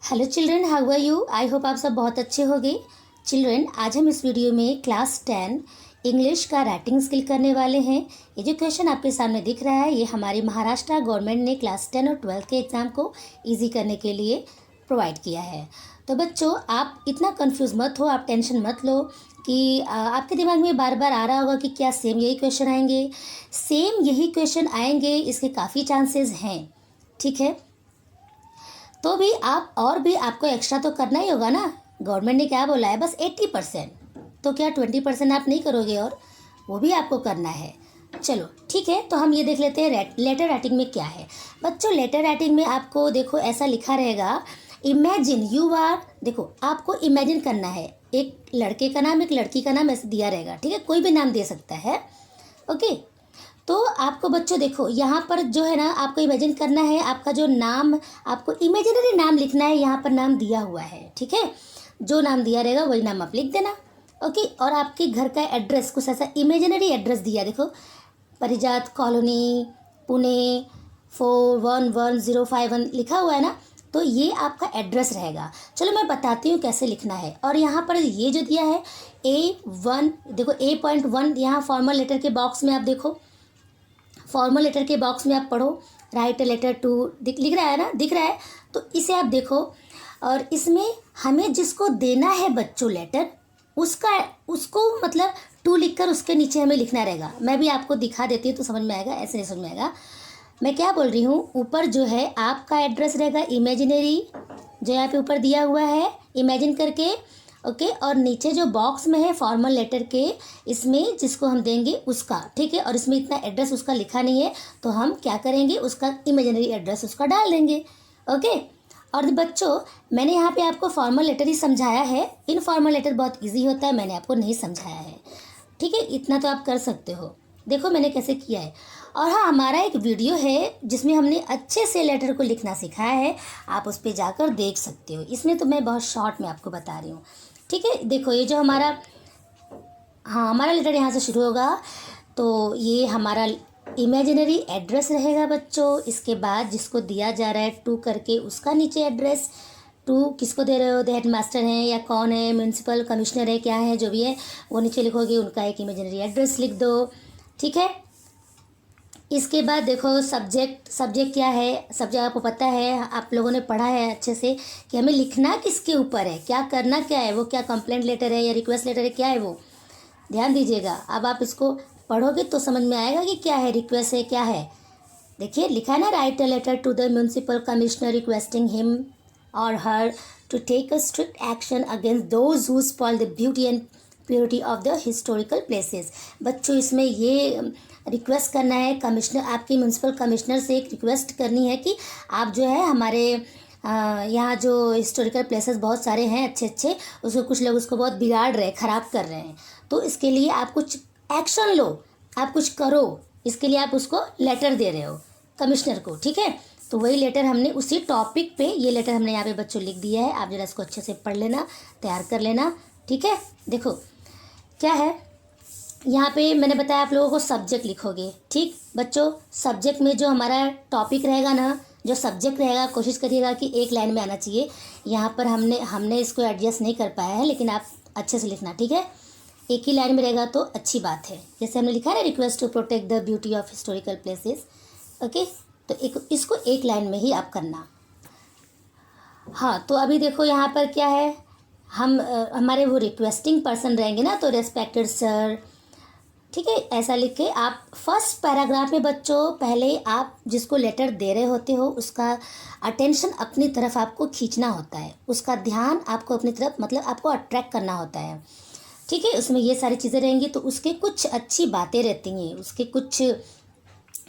Hello children, how are you? I hope आप सब बहुत अच्छे होंगे। चिल्ड्रन, आज हम इस वीडियो में क्लास 10 इंग्लिश का राइटिंग स्किल करने वाले हैं। ये जो क्वेश्चन आपके सामने दिख रहा है, ये हमारी महाराष्ट्र गवर्नमेंट ने क्लास 10 और 12 के एग्ज़ाम को इजी करने के लिए प्रोवाइड किया है। तो बच्चों, आप इतना कंफ्यूज मत हो, आप टेंशन मत लो कि आपके दिमाग में बार बार आ रहा होगा कि क्या सेम यही क्वेश्चन आएंगे। सेम यही क्वेश्चन आएंगे, इसके काफ़ी चांसेस हैं, ठीक है। तो भी आपको एक्स्ट्रा तो करना ही होगा ना। गवर्नमेंट ने क्या बोला है, बस 80%। तो क्या 20% आप नहीं करोगे? और वो भी आपको करना है। चलो ठीक है, तो हम ये देख लेते हैं लेटर राइटिंग में क्या है। बच्चों, लेटर राइटिंग में आपको देखो ऐसा लिखा रहेगा, इमेजिन यू आर। देखो, आपको इमेजिन करना है, एक लड़के का नाम एक लड़की का नाम ऐसे दिया रहेगा, ठीक है, कोई भी नाम दे सकता है। ओके, तो आपको बच्चों देखो यहाँ पर जो है ना, आपको इमेजिन करना है, आपका जो नाम, आपको इमेजिनरी नाम लिखना है। यहाँ पर नाम दिया हुआ है, ठीक है, जो नाम दिया रहेगा वही नाम आप लिख देना। ओके, और आपके घर का एड्रेस कुछ ऐसा इमेजिनरी एड्रेस दिया, देखो परिजात कॉलोनी, पुणे 411051 लिखा हुआ है ना, तो ये आपका एड्रेस रहेगा। चलो मैं बताती हूँ कैसे लिखना है। और यहाँ पर ये जो दिया है A1, देखो A.1 यहाँ फॉर्मल लेटर के बॉक्स में आप देखो, फॉर्मल लेटर के बॉक्स में आप पढ़ो, राइट लेटर टू लिख रहा है ना, दिख रहा है, तो इसे आप देखो। और इसमें हमें जिसको देना है बच्चों लेटर, उसको मतलब टू लिखकर उसके नीचे हमें लिखना रहेगा। मैं भी आपको दिखा देती हूँ तो समझ में आएगा, ऐसे नहीं समझ में आएगा। मैं क्या बोल रही हूँ, ऊपर जो है आपका एड्रेस रहेगा इमेजिनरी, जो यहाँ पे ऊपर दिया हुआ है इमेजिन करके। ओके, और नीचे जो बॉक्स में है फॉर्मल लेटर के, इसमें जिसको हम देंगे उसका, ठीक है। और इसमें इतना एड्रेस उसका लिखा नहीं है, तो हम क्या करेंगे, उसका इमेजिनरी एड्रेस उसका डाल देंगे। ओके, और बच्चों मैंने यहाँ पे आपको फॉर्मल लेटर ही समझाया है, इनफॉर्मल लेटर बहुत इजी होता है, मैंने आपको नहीं समझाया है, ठीक है। इतना तो आप कर सकते हो, देखो मैंने कैसे किया है। और हाँ, हमारा एक वीडियो है जिसमें हमने अच्छे से लेटर को लिखना सिखाया है, आप उस पर जाकर देख सकते हो। इसमें तो मैं बहुत शॉर्ट में आपको बता रही हूँ, ठीक है। देखो ये जो हमारा लेटर यहाँ से शुरू होगा, तो ये हमारा इमेजिनरी एड्रेस रहेगा बच्चों। इसके बाद जिसको दिया जा रहा है टू करके, उसका नीचे एड्रेस, टू किसको दे रहे हो, हेड मास्टर हैं या कौन है, म्यूनसिपल कमिश्नर है, क्या है, जो भी है वो नीचे लिखोगे, उनका एक इमेजिनरी एड्रेस लिख दो, ठीक है। इसके बाद देखो सब्जेक्ट क्या है, सब्जेक्ट आपको पता है, आप लोगों ने पढ़ा है अच्छे से कि हमें लिखना किसके ऊपर है, क्या करना क्या है, वो क्या कंप्लेंट लेटर है या रिक्वेस्ट लेटर है, क्या है वो, ध्यान दीजिएगा। अब आप इसको पढ़ोगे तो समझ में आएगा कि क्या है, रिक्वेस्ट है क्या है। देखिए लिखा है ना, write a letter to the municipal commissioner requesting him or her to take a strict action against those who spoil the beauty and purity of the historical places. बच्चों, इसमें ये रिक्वेस्ट करना है, कमिश्नर, आपकी म्यूनसिपल कमिश्नर से एक request करनी है कि आप जो है हमारे यहाँ जो हिस्टोरिकल प्लेसेस बहुत सारे हैं अच्छे अच्छे, उसको कुछ लोग उसको बहुत बिगाड़ रहे हैं, ख़राब कर रहे हैं, तो इसके लिए आप कुछ एक्शन लो, आप कुछ करो। इसके लिए आप उसको लेटर दे रहे हो कमिश्नर को, ठीक है। तो वही लेटर हमने उसी टॉपिक पे, ये लेटर हमने यहाँ पे बच्चों लिख दिया है, आप जरा इसको अच्छे से पढ़ लेना, तैयार कर लेना, ठीक है। देखो क्या है यहाँ पे, मैंने बताया आप लोगों को सब्जेक्ट लिखोगे, ठीक बच्चों। सब्जेक्ट में जो हमारा टॉपिक रहेगा ना, जो सब्जेक्ट रहेगा, कोशिश करिएगा कि एक लाइन में आना चाहिए। यहाँ पर हमने इसको एडजस्ट नहीं कर पाया है, लेकिन आप अच्छे से लिखना, ठीक है। एक ही लाइन में रहेगा तो अच्छी बात है, जैसे हमने लिखा है ना, request to protect the beauty of historical places. Okay, तो इसको एक लाइन में ही आप करना। हाँ, तो अभी देखो यहाँ पर क्या है, हमारे वो रिक्वेस्टिंग पर्सन रहेंगे ना, तो रेस्पेक्टेड सर, ठीक है, ऐसा लिख के आप फर्स्ट पैराग्राफ में बच्चों, पहले आप जिसको लेटर दे रहे होते हो उसका अटेंशन अपनी तरफ आपको खींचना होता है, उसका ध्यान आपको अपनी तरफ, मतलब आपको अट्रैक्ट करना होता है, ठीक है। उसमें ये सारी चीज़ें रहेंगी, तो उसके कुछ अच्छी बातें रहती हैं, उसके कुछ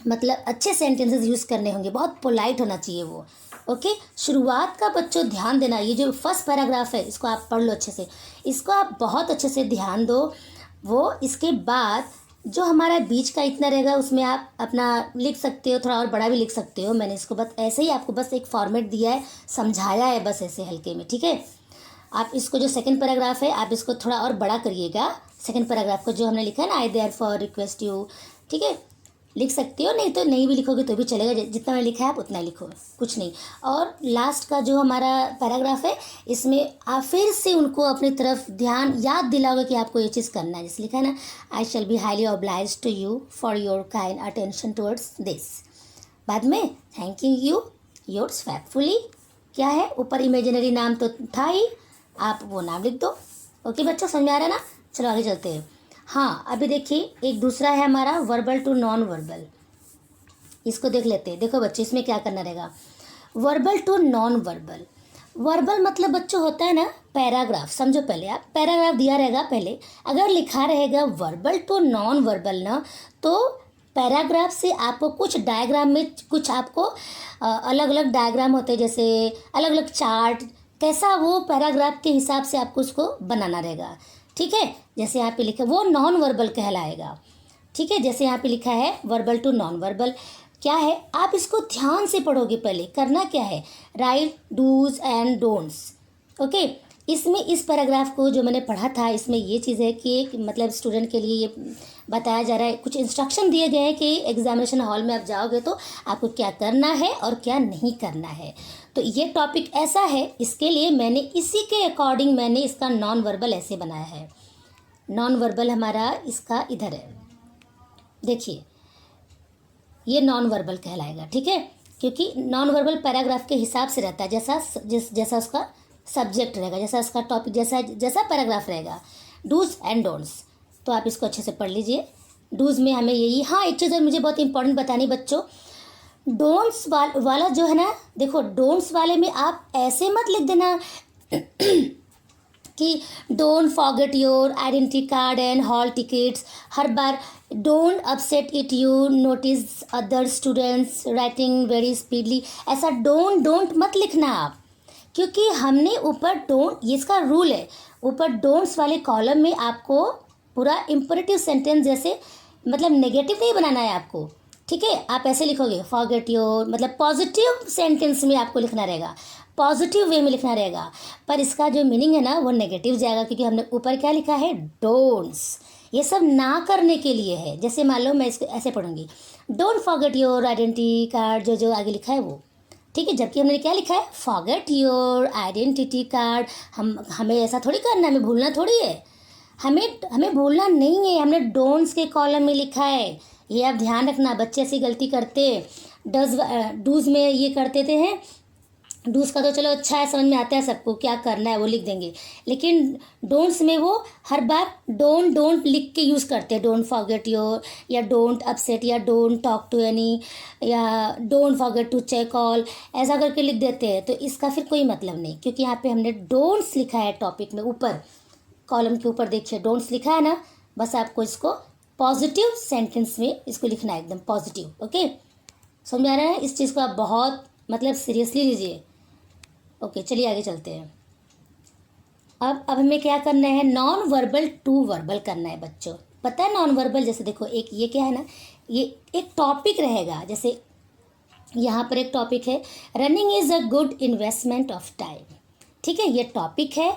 मतलब अच्छे सेंटेंसेस यूज़ करने होंगे, बहुत पोलाइट होना चाहिए वो। ओके, शुरुआत का बच्चों ध्यान देना, ये जो फर्स्ट पैराग्राफ है इसको आप पढ़ लो अच्छे से, इसको आप बहुत अच्छे से ध्यान दो। वो इसके बाद जो हमारा बीच का इतना रहेगा, उसमें आप अपना लिख सकते हो, थोड़ा और बड़ा भी लिख सकते हो। मैंने इसको बस ऐसे ही आपको बस एक फॉर्मेट दिया है, समझाया है बस ऐसे हल्के में, ठीक है। आप इसको जो सेकंड पैराग्राफ है, आप इसको थोड़ा और बड़ा करिएगा, सेकंड पैराग्राफ को जो हमने लिखा है ना, I therefore request you, ठीक है, लिख सकते हो, नहीं तो नहीं भी लिखोगे तो भी चलेगा, जितना मैंने लिखा है आप उतना लिखो, कुछ नहीं। और लास्ट का जो हमारा पैराग्राफ है, इसमें आप फिर से उनको अपनी तरफ ध्यान याद दिलाओगे कि आपको ये चीज़ करना है। जैसे लिखा है ना, I shall be highly oblige to you for your kind attention towards this. बाद में थैंकिंग यू योर्स फैक्टफुली, क्या है ऊपर इमेजिनरी नाम तो था ही, आप वो नाम लिख दो। ओके बच्चों, समझ में आ रहा है ना? चलो आगे चलते हैं। हाँ, अभी देखिए एक दूसरा है हमारा वर्बल टू नॉन वर्बल, इसको देख लेते हैं। देखो बच्चे, इसमें क्या करना रहेगा, verbal to non verbal. Verbal मतलब बच्चों होता है ना पैराग्राफ, समझो पहले आप, पैराग्राफ दिया रहेगा पहले, अगर लिखा रहेगा वर्बल टू नॉन वर्बल ना, तो पैराग्राफ से आपको कुछ डायग्राम में कुछ आपको अलग अलग डायग्राम होते हैं, जैसे अलग अलग चार्ट, कैसा वो पैराग्राफ के हिसाब से आपको उसको बनाना रहेगा। ठीक है, जैसे यहाँ पे लिखा वो नॉन वर्बल कहलाएगा। ठीक है, जैसे यहाँ पे लिखा है वर्बल टू नॉन वर्बल, क्या है आप इसको ध्यान से पढ़ोगे। पहले करना क्या है, write dos and don'ts. Okay, इसमें इस पैराग्राफ को जो मैंने पढ़ा था, इसमें ये चीज़ है कि एक मतलब स्टूडेंट के लिए ये बताया जा रहा है, कुछ इंस्ट्रक्शन दिए गए हैं कि एग्जामिनेशन हॉल में आप जाओगे तो आपको क्या करना है और क्या नहीं करना है। तो ये टॉपिक ऐसा है, इसके लिए मैंने इसी के अकॉर्डिंग मैंने इसका नॉन वर्बल ऐसे बनाया है। नॉन वर्बल हमारा इसका इधर है, देखिए ये नॉन वर्बल कहलाएगा। ठीक है, क्योंकि नॉन वर्बल पैराग्राफ के हिसाब से रहता है, जैसा उसका सब्जेक्ट रहेगा, जैसा उसका टॉपिक, जैसा पैराग्राफ रहेगा। डूज एंड डोंट्स, तो आप इसको अच्छे से पढ़ लीजिए। डूज में हमें यही, हाँ एक चीज़ और मुझे बहुत इंपॉर्टेंट बतानी बच्चों, डोंट्स वाला जो है ना, देखो डोंट्स वाले में आप ऐसे मत लिख देना कि don't forget your identity card and hall tickets, हर बार don't upset it you notice other students writing very speedly, ऐसा डोंट मत लिखना आप, क्योंकि हमने ऊपर डोंट, ये इसका रूल है, ऊपर डोंट्स वाले कॉलम में आपको पूरा इम्परेटिव सेंटेंस जैसे मतलब नेगेटिव नहीं बनाना है आपको। ठीक है, आप ऐसे लिखोगे फॉरगेट योर, मतलब पॉजिटिव सेंटेंस में आपको लिखना रहेगा, पॉजिटिव वे में लिखना रहेगा, पर इसका जो मीनिंग है ना वो नेगेटिव जाएगा, क्योंकि हमने ऊपर क्या लिखा है, डोंट्स। ये सब ना करने के लिए है। जैसे मान लो मैं इसको ऐसे पढ़ूंगी, don't forget your identity card, जो आगे लिखा है वो। ठीक है, जबकि हमने क्या लिखा है, फॉरगेट योर आइडेंटिटी कार्ड। हमें ऐसा थोड़ी करना है, हमें भूलना थोड़ी है, हमें भूलना नहीं है, हमने डोंट्स के कॉलम में लिखा है। ये आप ध्यान रखना, बच्चे ऐसी गलती करते, डूज में ये करते थे हैं, डूज का तो चलो अच्छा है, समझ में आता है सबको क्या करना है वो लिख देंगे, लेकिन डोंट्स में वो हर बार डोंट लिख के यूज़ करते हैं, डोंट फॉरगेट योर, या डोंट अपसेट, या डोंट टॉक टू एनी, या don't forget to check all, ऐसा करके लिख देते हैं। तो इसका फिर कोई मतलब नहीं, क्योंकि यहाँ पे हमने डोंट्स लिखा है टॉपिक में, ऊपर कॉलम के ऊपर देखिए डोंट्स लिखा है ना, बस आपको इसको पॉजिटिव सेंटेंस में इसको लिखना है, एकदम पॉजिटिव। ओके, समझ में आ रहा है? इस चीज़ को आप बहुत मतलब सीरियसली लीजिए। ओके, चलिए आगे चलते हैं। अब हमें क्या करना है, नॉन वर्बल टू वर्बल करना है बच्चों। पता है नॉन वर्बल, जैसे देखो एक ये क्या है ना, ये एक टॉपिक रहेगा, जैसे यहाँ पर एक टॉपिक है, running is a good investment of time. ठीक है, ये टॉपिक है,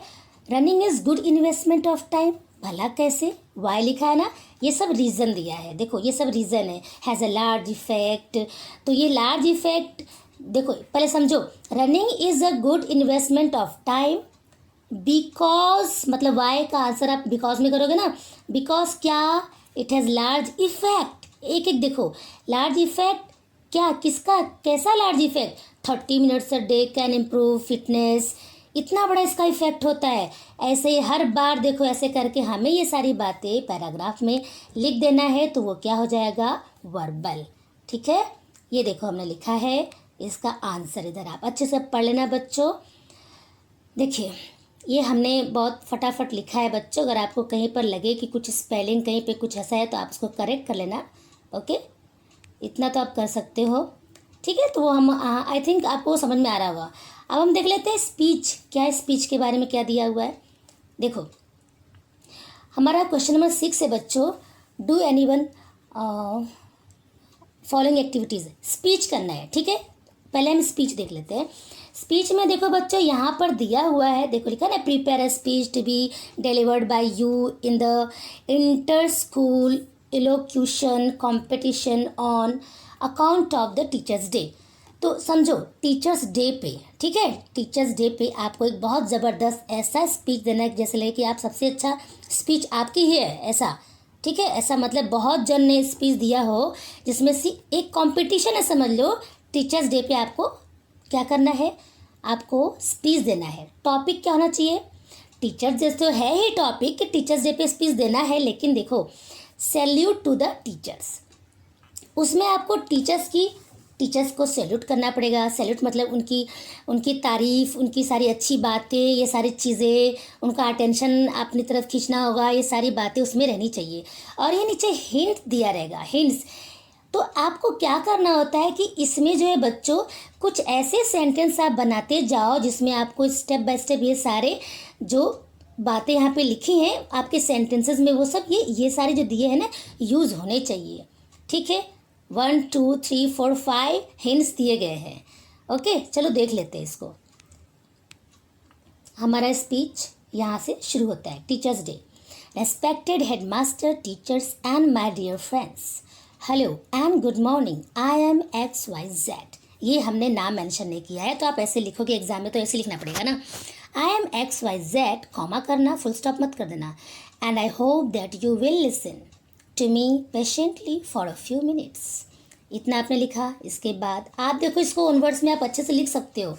running is good investment of time. भला कैसे, वाई लिखा है ना, ये सब रीज़न दिया है, देखो ये सब रीज़न है, हैज़ अ लार्ज इफेक्ट। तो ये लार्ज इफेक्ट देखो पहले समझो, running is a good investment of time because, मतलब वाई का आंसर आप बिकॉज में करोगे ना, बिकॉज क्या, इट हैज़ लार्ज इफेक्ट। एक एक देखो, लार्ज इफेक्ट क्या, किसका, कैसा large effect, 30 minutes a day can improve fitness, इतना बड़ा इसका इफेक्ट होता है। ऐसे ही हर बार देखो ऐसे करके हमें ये सारी बातें पैराग्राफ में लिख देना है, तो वो क्या हो जाएगा, वर्बल। ठीक है, ये देखो हमने लिखा है इसका आंसर, इधर आप अच्छे से पढ़ लेना बच्चों। देखिए ये हमने बहुत फटाफट लिखा है बच्चों, अगर आपको कहीं पर लगे कि कुछ स्पेलिंग कहीं पे कुछ ऐसा है तो आप उसको करेक्ट कर लेना। ओके, इतना तो आप कर सकते हो। ठीक है, तो वो हम आई थिंक आपको समझ में आ रहा होगा। अब हम देख लेते हैं स्पीच क्या है, स्पीच के बारे में क्या दिया हुआ है। देखो हमारा क्वेश्चन नंबर 6 है बच्चों, do anyone following activities, speech करना है। ठीक है, पहले हम स्पीच देख लेते हैं। स्पीच में देखो बच्चों यहाँ पर दिया हुआ है, देखो लिखा है ना, prepare a speech to be delivered by you in the inter school elocution competition on account of the teachers day. तो समझो टीचर्स डे पे, ठीक है, टीचर्स डे पे आपको एक बहुत ज़बरदस्त ऐसा स्पीच देना है जैसे लगे कि आप सबसे अच्छा स्पीच आपकी ही है, ऐसा, ठीक है, ऐसा मतलब बहुत जन ने स्पीच दिया हो जिसमें से एक कंपटीशन है, समझ लो। टीचर्स डे पे आपको क्या करना है, आपको स्पीच देना है। टॉपिक क्या होना चाहिए, टीचर्स डे तो है ही टॉपिक कि टीचर्स डे पे स्पीच देना है, लेकिन देखो सैल्यूट टू द टीचर्स, उसमें आपको टीचर्स को सैल्यूट करना पड़ेगा। सैल्यूट मतलब उनकी तारीफ़, उनकी सारी अच्छी बातें, ये सारी चीज़ें, उनका अटेंशन अपनी तरफ खींचना होगा, ये सारी बातें उसमें रहनी चाहिए। और ये नीचे हिंट दिया रहेगा, हिंट्स। तो आपको क्या करना होता है कि इसमें जो है बच्चों कुछ ऐसे सेंटेंस आप बनाते जाओ जिसमें आपको स्टेप बाय स्टेप ये सारे जो बातें यहाँ पे लिखी हैं आपके सेंटेंसेस में, वो सब ये सारे जो दिए हैं ना यूज़ होने चाहिए, ठीक है। 1 2 3 4 5 हिंट्स दिए गए हैं। ओके, चलो देख लेते हैं इसको। हमारा स्पीच यहाँ से शुरू होता है। Teachers day. Respected headmaster, teachers and my dear friends, hello and good morning, I am XYZ। ये हमने नाम मेंशन नहीं किया है, तो आप ऐसे लिखोगे एग्जाम में तो ऐसे लिखना पड़ेगा ना। आई एम XYZ, कॉमा करना, फुल स्टॉप मत कर देना। And I hope that you will listen to me patiently for a few minutes. इतना आपने लिखा। इसके बाद आप देखो इसको ऑन वर्ड्स में आप अच्छे से लिख सकते हो।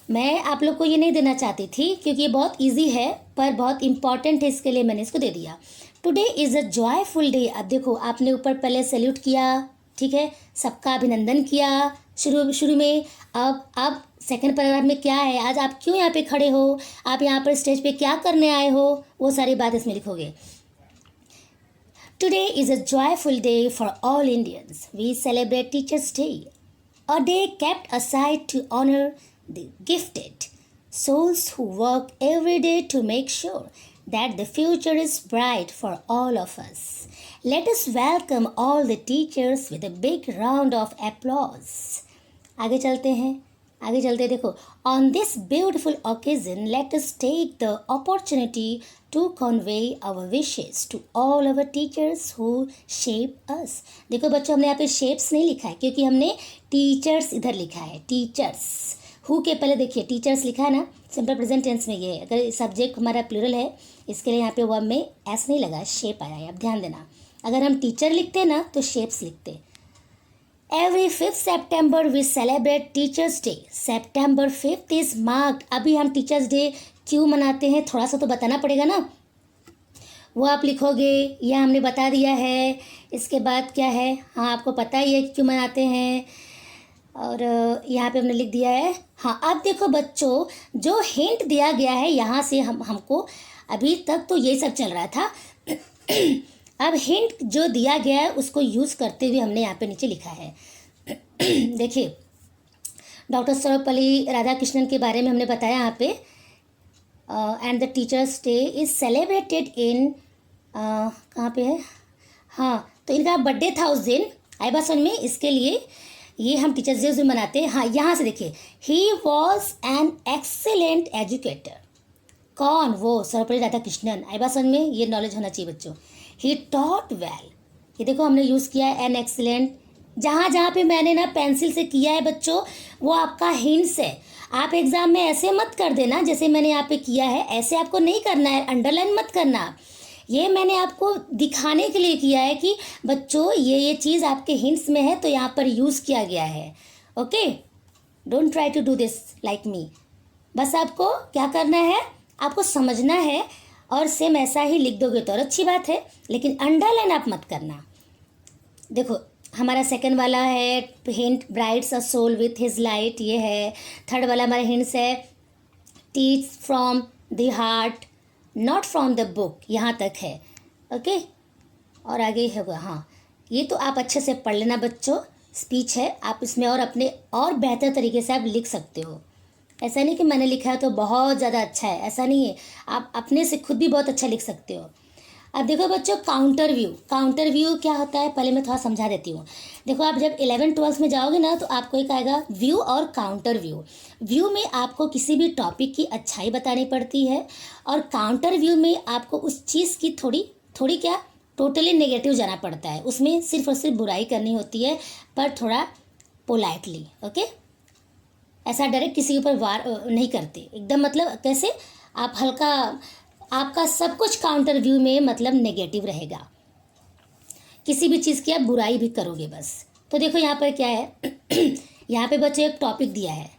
मैं आप लोग को ये नहीं देना चाहती थी क्योंकि ये बहुत इजी है, पर बहुत इंपॉर्टेंट है, इसके लिए मैंने इसको दे दिया। Today is a joyful day. अब देखो आपने ऊपर पहले सैल्यूट किया, ठीक है, सबका अभिनंदन किया शुरू में। अब सेकंड पैराग्राफ में क्या है, आज आप क्यों यहाँ पे खड़े हो, आप यहाँ पर स्टेज पे क्या करने आए हो, वो सारी बात इसमें लिखोगे। Today is a joyful day for all Indians. We celebrate Teachers' Day, a day kept aside to honor the gifted souls who work every day to make sure that the future is bright for all of us. Let us welcome all the teachers with a big round of applause. आगे चलते देखो। On this beautiful occasion, let us take the opportunity to convey our wishes to all our teachers who shape us. देखो बच्चों, हमने यहाँ पे shapes नहीं लिखा है क्योंकि हमने teachers इधर लिखा है। टीचर्स हु के पहले देखिए टीचर्स लिखा है ना, सिंपल प्रेजेंट टेंस में ये है। अगर सब्जेक्ट हमारा प्लूरल है, इसके लिए यहाँ पे वर्ब में एस नहीं लगा, शेप आया है। अब ध्यान देना, अगर हम टीचर लिखते ना तो शेप्स लिखते। Every 5th September we celebrate Teachers Day. September 5th is marked. अभी हम टीचर्स डे क्यों मनाते हैं थोड़ा सा तो बताना पड़ेगा ना, वो आप लिखोगे, यह हमने बता दिया है। इसके बाद क्या है, हाँ आपको पता ही है क्यों मनाते हैं, और यहाँ पे हमने लिख दिया है। हाँ अब देखो बच्चों, जो हिंट दिया गया है यहाँ से हमको अभी तक तो ये सब चल रहा था अब हिंट जो दिया गया है उसको यूज़ करते हुए हमने यहाँ पे नीचे लिखा है देखिए, डॉक्टर सर्वपल्ली राधाकृष्णन के बारे में हमने बताया यहाँ पे। And the teachers day is celebrated in, कहाँ पे है, हाँ तो इनका बर्थडे था उस दिन, आई बात समझ में, इसके लिए ये हम टीचर्स डे में मनाते हैं। हाँ यहाँ से देखिए, he was an excellent educator. कौन, वो सर्वपल्ली राधाकृष्णन। आई बात समझ में, ये नॉलेज होना चाहिए बच्चों। ही टॉट वेल, ये देखो हमने यूज़ किया है एन एक्सीलेंट। जहाँ जहाँ पे मैंने ना पेंसिल से किया है बच्चों, वो आपका हिंट्स है। आप एग्ज़ाम में ऐसे मत कर देना जैसे मैंने यहाँ पे किया है, ऐसे आपको नहीं करना है, अंडरलाइन मत करना। ये मैंने आपको दिखाने के लिए किया है कि बच्चों ये चीज़ आपके हिंट्स में है तो यहाँ पर यूज़ किया गया है। Okay, don't try to do this like me. बस आपको क्या करना है, आपको समझना है और सेम ऐसा ही लिख दोगे तो और अच्छी बात है, लेकिन अंडरलाइन आप मत करना। देखो हमारा सेकंड वाला है hint, brights a soul with his light, ये है। थर्ड वाला हमारा हिंट्स है teach from the heart not from the book, यहाँ तक है। ओके, और आगे होगा, हाँ ये तो आप अच्छे से पढ़ लेना बच्चों। स्पीच है, आप इसमें और अपने और बेहतर तरीके से आप लिख सकते हो। ऐसा नहीं कि मैंने लिखा है तो बहुत ज़्यादा अच्छा है, ऐसा नहीं है, आप अपने से खुद भी बहुत अच्छा लिख सकते हो। अब देखो बच्चों, काउंटर व्यू। काउंटर व्यू क्या होता है पहले मैं थोड़ा समझा देती हूँ। देखो आप जब 11th-12th में जाओगे ना तो आपको एक आएगा व्यू और काउंटर व्यू। व्यू में आपको किसी भी टॉपिक की अच्छाई बतानी पड़ती है और काउंटर व्यू में आपको उस चीज़ की थोड़ी क्या टोटली नेगेटिव जाना पड़ता है, उसमें सिर्फ और सिर्फ बुराई करनी होती है, पर थोड़ा पोलाइटली। ओके, ऐसा डायरेक्ट किसी के ऊपर वार नहीं करते, एकदम मतलब कैसे आप हल्का, आपका सब कुछ काउंटर व्यू में मतलब नेगेटिव रहेगा, किसी भी चीज़ की आप बुराई भी करोगे बस। तो देखो यहाँ पर क्या है यहाँ पे बच्चों एक टॉपिक दिया है,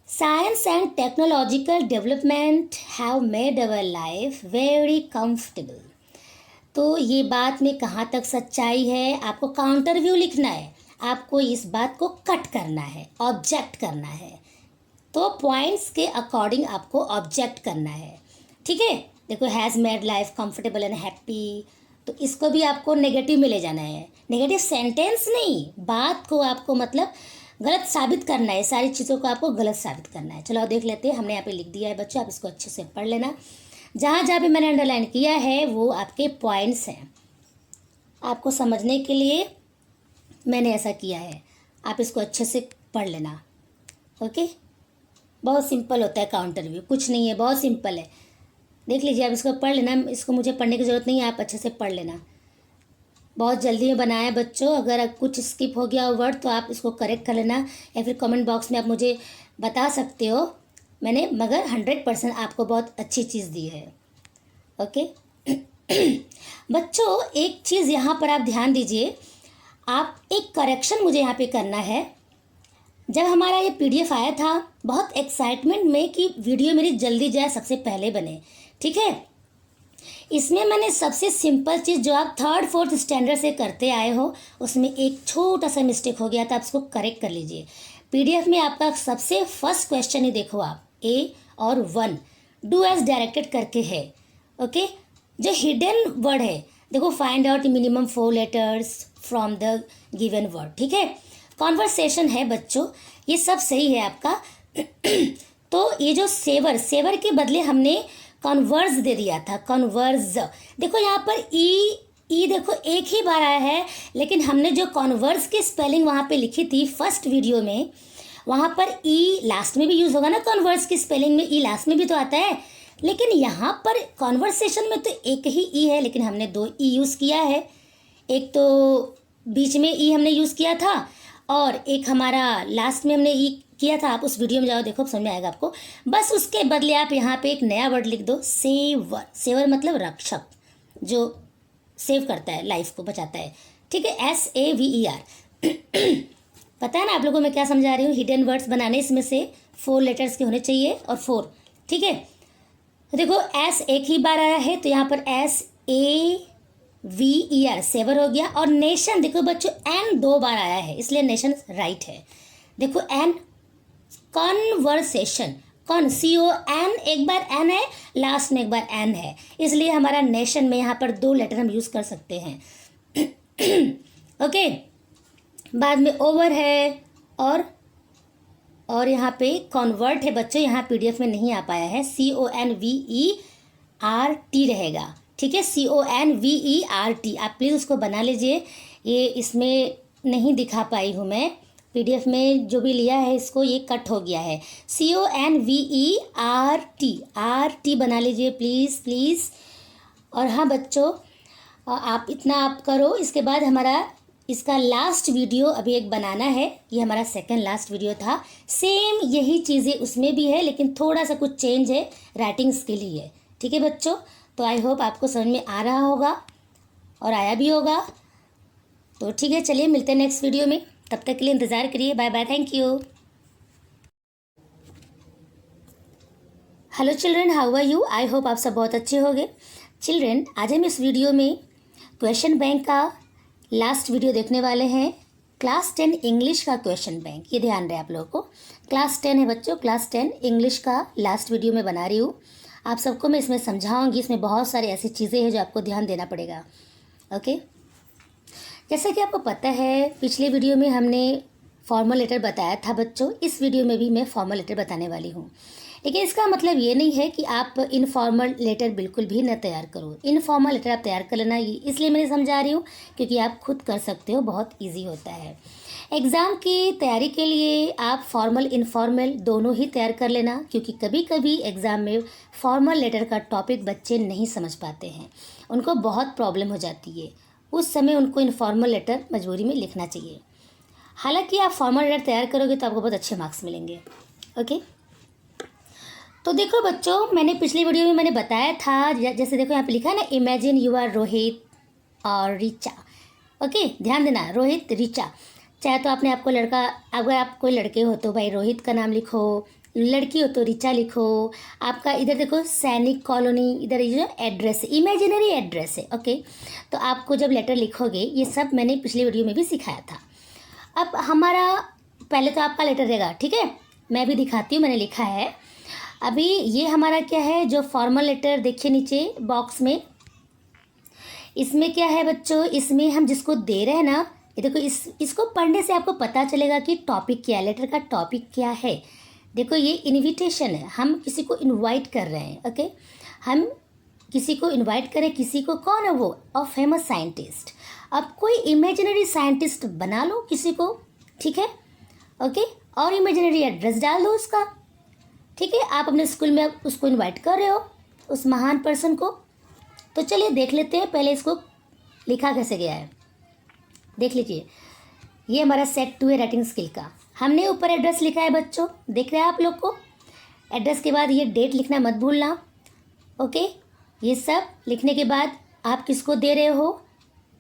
science and technological development have made our life very comfortable. तो ये बात में कहाँ तक सच्चाई है, आपको काउंटर व्यू लिखना है, आपको इस बात को कट करना है, ऑब्जेक्ट करना है। तो पॉइंट्स के अकॉर्डिंग आपको ऑब्जेक्ट करना है, ठीक है। देखो has made life comfortable and happy, तो इसको भी आपको नेगेटिव में ले जाना है, नेगेटिव सेंटेंस नहीं, बात को आपको मतलब गलत साबित करना है, सारी चीज़ों को आपको गलत साबित करना है। चलो देख लेते हैं, हमने यहाँ पे लिख दिया है बच्चों, आप इसको अच्छे से पढ़ लेना। जहाँ जहाँ भी मैंने अंडरलाइन किया है वो आपके पॉइंट्स हैं, आपको समझने के लिए मैंने ऐसा किया है, आप इसको अच्छे से पढ़ लेना। ओके, बहुत सिंपल होता है काउंटर व्यू, कुछ नहीं है, बहुत सिंपल है, देख लीजिए आप इसको पढ़ लेना, इसको मुझे पढ़ने की ज़रूरत नहीं है, आप अच्छे से पढ़ लेना। बहुत जल्दी में बनाया बच्चों, अगर कुछ स्किप हो गया वर्ड तो आप इसको करेक्ट कर लेना, या फिर कमेंट बॉक्स में आप मुझे बता सकते हो, मैंने मगर 100% आपको बहुत अच्छी चीज़ दी है। ओके बच्चों एक चीज़ यहाँ पर आप ध्यान दीजिए, आप एक करेक्शन मुझे यहाँ पे करना है। जब हमारा ये PDF आया था बहुत एक्साइटमेंट में कि वीडियो मेरी जल्दी जाए, सबसे पहले बने, ठीक है। इसमें मैंने सबसे सिंपल चीज़ जो आप 3rd 4th स्टैंडर्ड से करते आए हो उसमें एक छोटा सा मिस्टेक हो गया था, आप इसको करेक्ट कर लीजिए। PDF में आपका सबसे फर्स्ट क्वेश्चन ही देखो आप, A और 1 डू एज डायरेक्टेड करके है। ओके, जो हिडन वर्ड है देखो, find out minimum 4 letters from the given word, ठीक है। कॉन्वर्सेशन है बच्चों, ये सब सही है आपका तो ये जो सेवर, सेवर के बदले हमने कॉन्वर्स दे दिया था, कॉन्वर्स। देखो यहाँ पर ई देखो एक ही बार आया है, लेकिन हमने जो कॉन्वर्स की स्पेलिंग वहाँ पे लिखी थी फर्स्ट वीडियो में, वहाँ पर ई लास्ट में भी यूज़ होगा ना, कॉन्वर्स की स्पेलिंग में ई लास्ट में भी तो आता है, लेकिन यहाँ पर कॉन्वर्सेशन में तो एक ही ई है, लेकिन हमने 2 ई यूज़ किया है। एक तो बीच में ई हमने यूज़ किया था और एक हमारा लास्ट में हमने ई किया था। आप उस वीडियो में जाओ, देखो समझ में आएगा आपको। बस उसके बदले आप यहाँ पे एक नया वर्ड लिख दो, सेवर। सेवर मतलब रक्षक, जो सेव करता है, लाइफ को बचाता है, ठीक है, SAVER पता है ना आप लोगों को मैं क्या समझा रही हूँ। हिडन वर्ड्स बनाने इसमें से 4 लेटर्स के होने चाहिए और 4, ठीक है। तो देखो S एक ही बार आया है तो यहाँ पर SAVER सेवर हो गया। और नेशन देखो बच्चों N 2 बार आया है, इसलिए नेशन राइट है। देखो N, कॉन्वर्सेशन, कौन CON एक बार N है, लास्ट में एक बार N है, इसलिए हमारा नेशन में यहाँ पर 2 लेटर हम यूज़ कर सकते हैं ओके। बाद में ओवर है और यहाँ पे कॉन्वर्ट है बच्चों, यहाँ PDF में नहीं आ पाया है, CONVERT रहेगा, ठीक है, CONVERT। आप प्लीज़ उसको बना लीजिए, ये इसमें नहीं दिखा पाई हूँ मैं, PDF में जो भी लिया है इसको ये कट हो गया है, CONVERT बना लीजिए प्लीज़ प्लीज़। और हाँ बच्चों आप इतना आप करो, इसके बाद हमारा इसका लास्ट वीडियो अभी एक बनाना है, ये हमारा सेकंड लास्ट वीडियो था, सेम यही चीज़ें उसमें भी है, लेकिन थोड़ा सा कुछ चेंज है राइटिंग्स के लिए, ठीक है बच्चों। तो आई होप आपको समझ में आ रहा होगा और आया भी होगा। तो ठीक है, चलिए मिलते हैं नेक्स्ट वीडियो में, तब तक के लिए इंतज़ार करिए। Bye bye, thank you. Hello children, how are you? I hope आप सब बहुत अच्छे होंगे। चिल्ड्रन आज हम इस वीडियो में क्वेश्चन बैंक का लास्ट वीडियो देखने वाले हैं, क्लास 10 इंग्लिश का क्वेश्चन बैंक। ये ध्यान रहे आप लोगों को, क्लास 10 है बच्चों, क्लास 10 इंग्लिश का लास्ट वीडियो में बना रही हूँ। आप सबको मैं इसमें समझाऊंगी, इसमें बहुत सारी ऐसी चीज़ें हैं जो आपको ध्यान देना पड़ेगा। ओके, जैसा कि आपको पता है पिछले वीडियो में हमने फॉर्मल लेटर बताया था बच्चों, इस वीडियो में भी मैं फॉर्मल लेटर बताने वाली हूँ। लेकिन इसका मतलब ये नहीं है कि आप इनफॉर्मल लेटर बिल्कुल भी न तैयार करो, इनफॉर्मल लेटर आप तैयार कर लेना, इसलिए मैंने समझा रही हूँ क्योंकि आप खुद कर सकते हो, बहुत ईजी होता है। एग्ज़ाम की तैयारी के लिए आप फॉर्मल इनफॉर्मल दोनों ही तैयार कर लेना, क्योंकि कभी कभी एग्ज़ाम में फॉर्मल लेटर का टॉपिक बच्चे नहीं समझ पाते हैं, उनको बहुत प्रॉब्लम हो जाती है। उस समय उनको इनफॉर्मल लेटर मजबूरी में लिखना चाहिए। हालांकि आप फॉर्मल लेटर तैयार करोगे तो आपको बहुत अच्छे मार्क्स मिलेंगे। ओके, तो देखो बच्चों, मैंने पिछली वीडियो में मैंने बताया था, जैसे देखो यहाँ पे लिखा है ना, इमेजिन यू आर रोहित और रिचा। ओके, ध्यान देना, रोहित रिचा। चाहे तो आपने आपको लड़का, अगर आप कोई लड़के हो तो भाई रोहित का नाम लिखो, लड़की हो तो रिचा लिखो। आपका इधर देखो सैनिक कॉलोनी, इधर ये जो एड्रेस है, इमेजिनरी एड्रेस है। ओके, तो आपको जब लेटर लिखोगे, ये सब मैंने पिछली वीडियो में भी सिखाया था। अब हमारा पहले तो आपका लेटर रहेगा, ठीक है, मैं भी दिखाती हूँ, मैंने लिखा है। अभी ये हमारा क्या है, जो फॉर्मल लेटर देखिए नीचे बॉक्स में, इसमें क्या है बच्चों, इसमें हम जिसको दे रहे हैं ना, ये देखो, इसको पढ़ने से आपको पता चलेगा कि टॉपिक क्या है, लेटर का टॉपिक क्या है। देखो ये इनविटेशन है, हम किसी को इनवाइट कर रहे हैं। ओके, हम किसी को इनवाइट करें, किसी को, कौन है वो, अ फेमस साइंटिस्ट। अब कोई इमेजिनरी साइंटिस्ट बना लो किसी को, ठीक है। ओके, और इमेजिनरी एड्रेस डाल दो उसका, ठीक है। आप अपने स्कूल में उसको इनवाइट कर रहे हो, उस महान पर्सन को। तो चलिए देख लेते हैं पहले इसको लिखा कैसे गया है। देख लीजिए, ये हमारा सेट 2 है राइटिंग स्किल का। हमने ऊपर एड्रेस लिखा है बच्चों, देख रहे हैं आप लोग को। एड्रेस के बाद ये डेट लिखना मत भूलना। ओके, ये सब लिखने के बाद आप किसको दे रहे हो,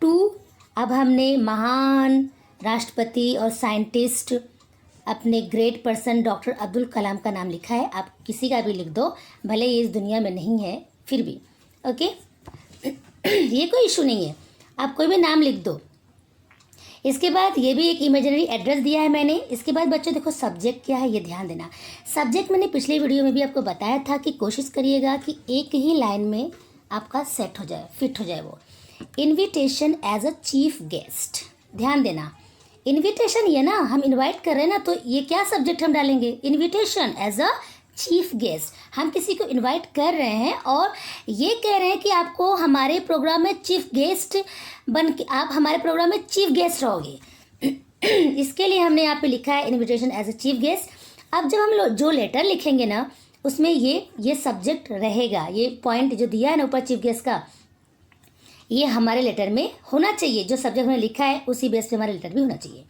टू। अब हमने महान राष्ट्रपति और साइंटिस्ट, अपने great person doctor Abdul Kalam का नाम लिखा है। आप किसी का भी लिख दो, भले ये इस दुनिया में नहीं है फिर भी। ओके, ये कोई इशू नहीं है, आप कोई भी नाम लिख दो। इसके बाद ये भी एक इमेजिनरी एड्रेस दिया है मैंने। इसके बाद बच्चों देखो सब्जेक्ट क्या है, ये ध्यान देना। सब्जेक्ट मैंने पिछले वीडियो में भी आपको बताया था कि कोशिश करिएगा कि एक ही लाइन में आपका सेट हो जाए, फिट हो जाए वो। Invitation as a chief guest, ध्यान देना, इन्विटेशन ये ना, हम इनवाइट कर रहे हैं ना, तो ये क्या सब्जेक्ट हम डालेंगे, invitation as a chief guest. हम किसी को इनवाइट कर रहे हैं और ये कह रहे हैं कि आपको हमारे प्रोग्राम में चीफ गेस्ट बन के, आप हमारे प्रोग्राम में चीफ गेस्ट रहोगे। इसके लिए हमने यहाँ पे लिखा है invitation as a chief guest. अब जब हम जो लेटर लिखेंगे ना, उसमें ये सब्जेक्ट रहेगा, ये पॉइंट जो दिया है ना ऊपर चीफ गेस्ट का, ये हमारे लेटर में होना चाहिए। जो सब्जेक्ट हमने लिखा है उसी बेस पे हमारा लेटर भी होना चाहिए।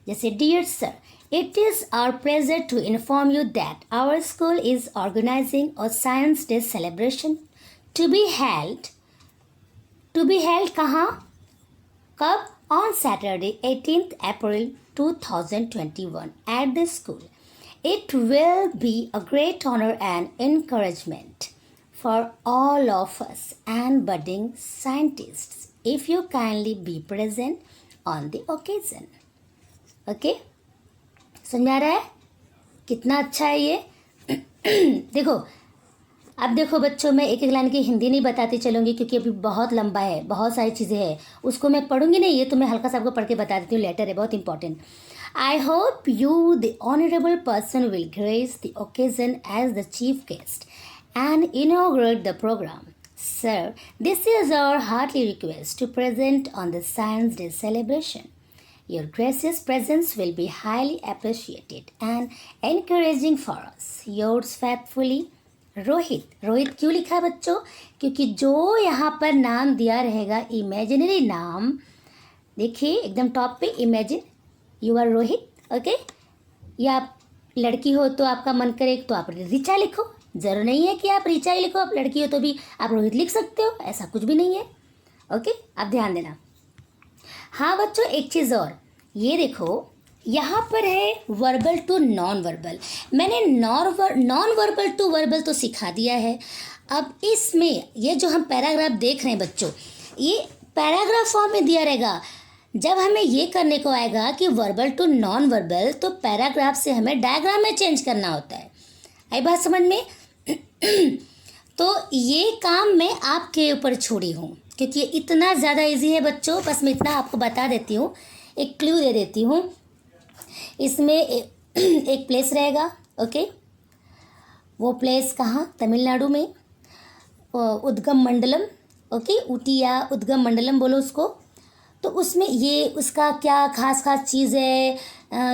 जैसे dear sir, it is our pleasure to inform you that our school is organizing a Science Day celebration to be held कहाँ, कब, on Saturday 18th April 2021 at the school. It will be a great honor and encouragement for all of us and budding scientists if you kindly be present on the occasion. Okay? समझ में आ रहा है कितना अच्छा है ये? देखो, अब देखो बच्चों, मैं एक एक लाइन की हिंदी नहीं बताती चलूँगी क्योंकि अभी बहुत लंबा है, बहुत सारी चीज़ें हैं, उसको मैं पढ़ूंगी नहीं। ये तो मैं हल्का सा आपको पढ़ के बता देती हूँ, लेटर है बहुत important. I hope you the honourable person will grace the occasion as the chief guest and inaugurate the programme. Sir, this is our hearty request to present on the Science Day celebration. Your gracious presence will be highly appreciated and encouraging for us. Yours faithfully, Rohit. Rohit क्यों लिखा है बच्चों? क्योंकि जो यहाँ पर नाम दिया रहेगा, इमेजिनरी नाम, देखिए एकदम टॉप पे, imagine you are Rohit. Okay, या आप लड़की हो तो आपका मन करे तो आप रिचा लिखो, जरूर नहीं है कि आप रिचा ही लिखो। आप लड़की हो तो भी आप रोहित लिख सकते हो, ऐसा कुछ भी नहीं है। ओके, आप ध्यान देना। हाँ बच्चों, एक चीज़ और, ये देखो यहाँ पर है वर्बल टू नॉन वर्बल। मैंने नॉन वर्बल टू वर्बल तो सिखा दिया है। अब इसमें ये जो हम पैराग्राफ देख रहे हैं बच्चों, ये पैराग्राफ फॉर्म में दिया रहेगा। जब हमें ये करने को आएगा कि वर्बल टू नॉन वर्बल, तो पैराग्राफ से हमें डायग्राम में चेंज करना होता है। आई बात समझ में? तो ये काम मैं आपके ऊपर छोड़ी हूँ क्योंकि ये इतना ज़्यादा इजी है बच्चों। बस मैं इतना आपको बता देती हूँ, एक क्लू दे देती हूँ। इसमें एक प्लेस रहेगा। ओके, वो प्लेस कहाँ? तमिलनाडु में, उद्गम मंडलम। ओके, ऊटी या उद्गम मंडलम बोलो उसको। तो उसमें ये उसका क्या खास खास चीज़ है,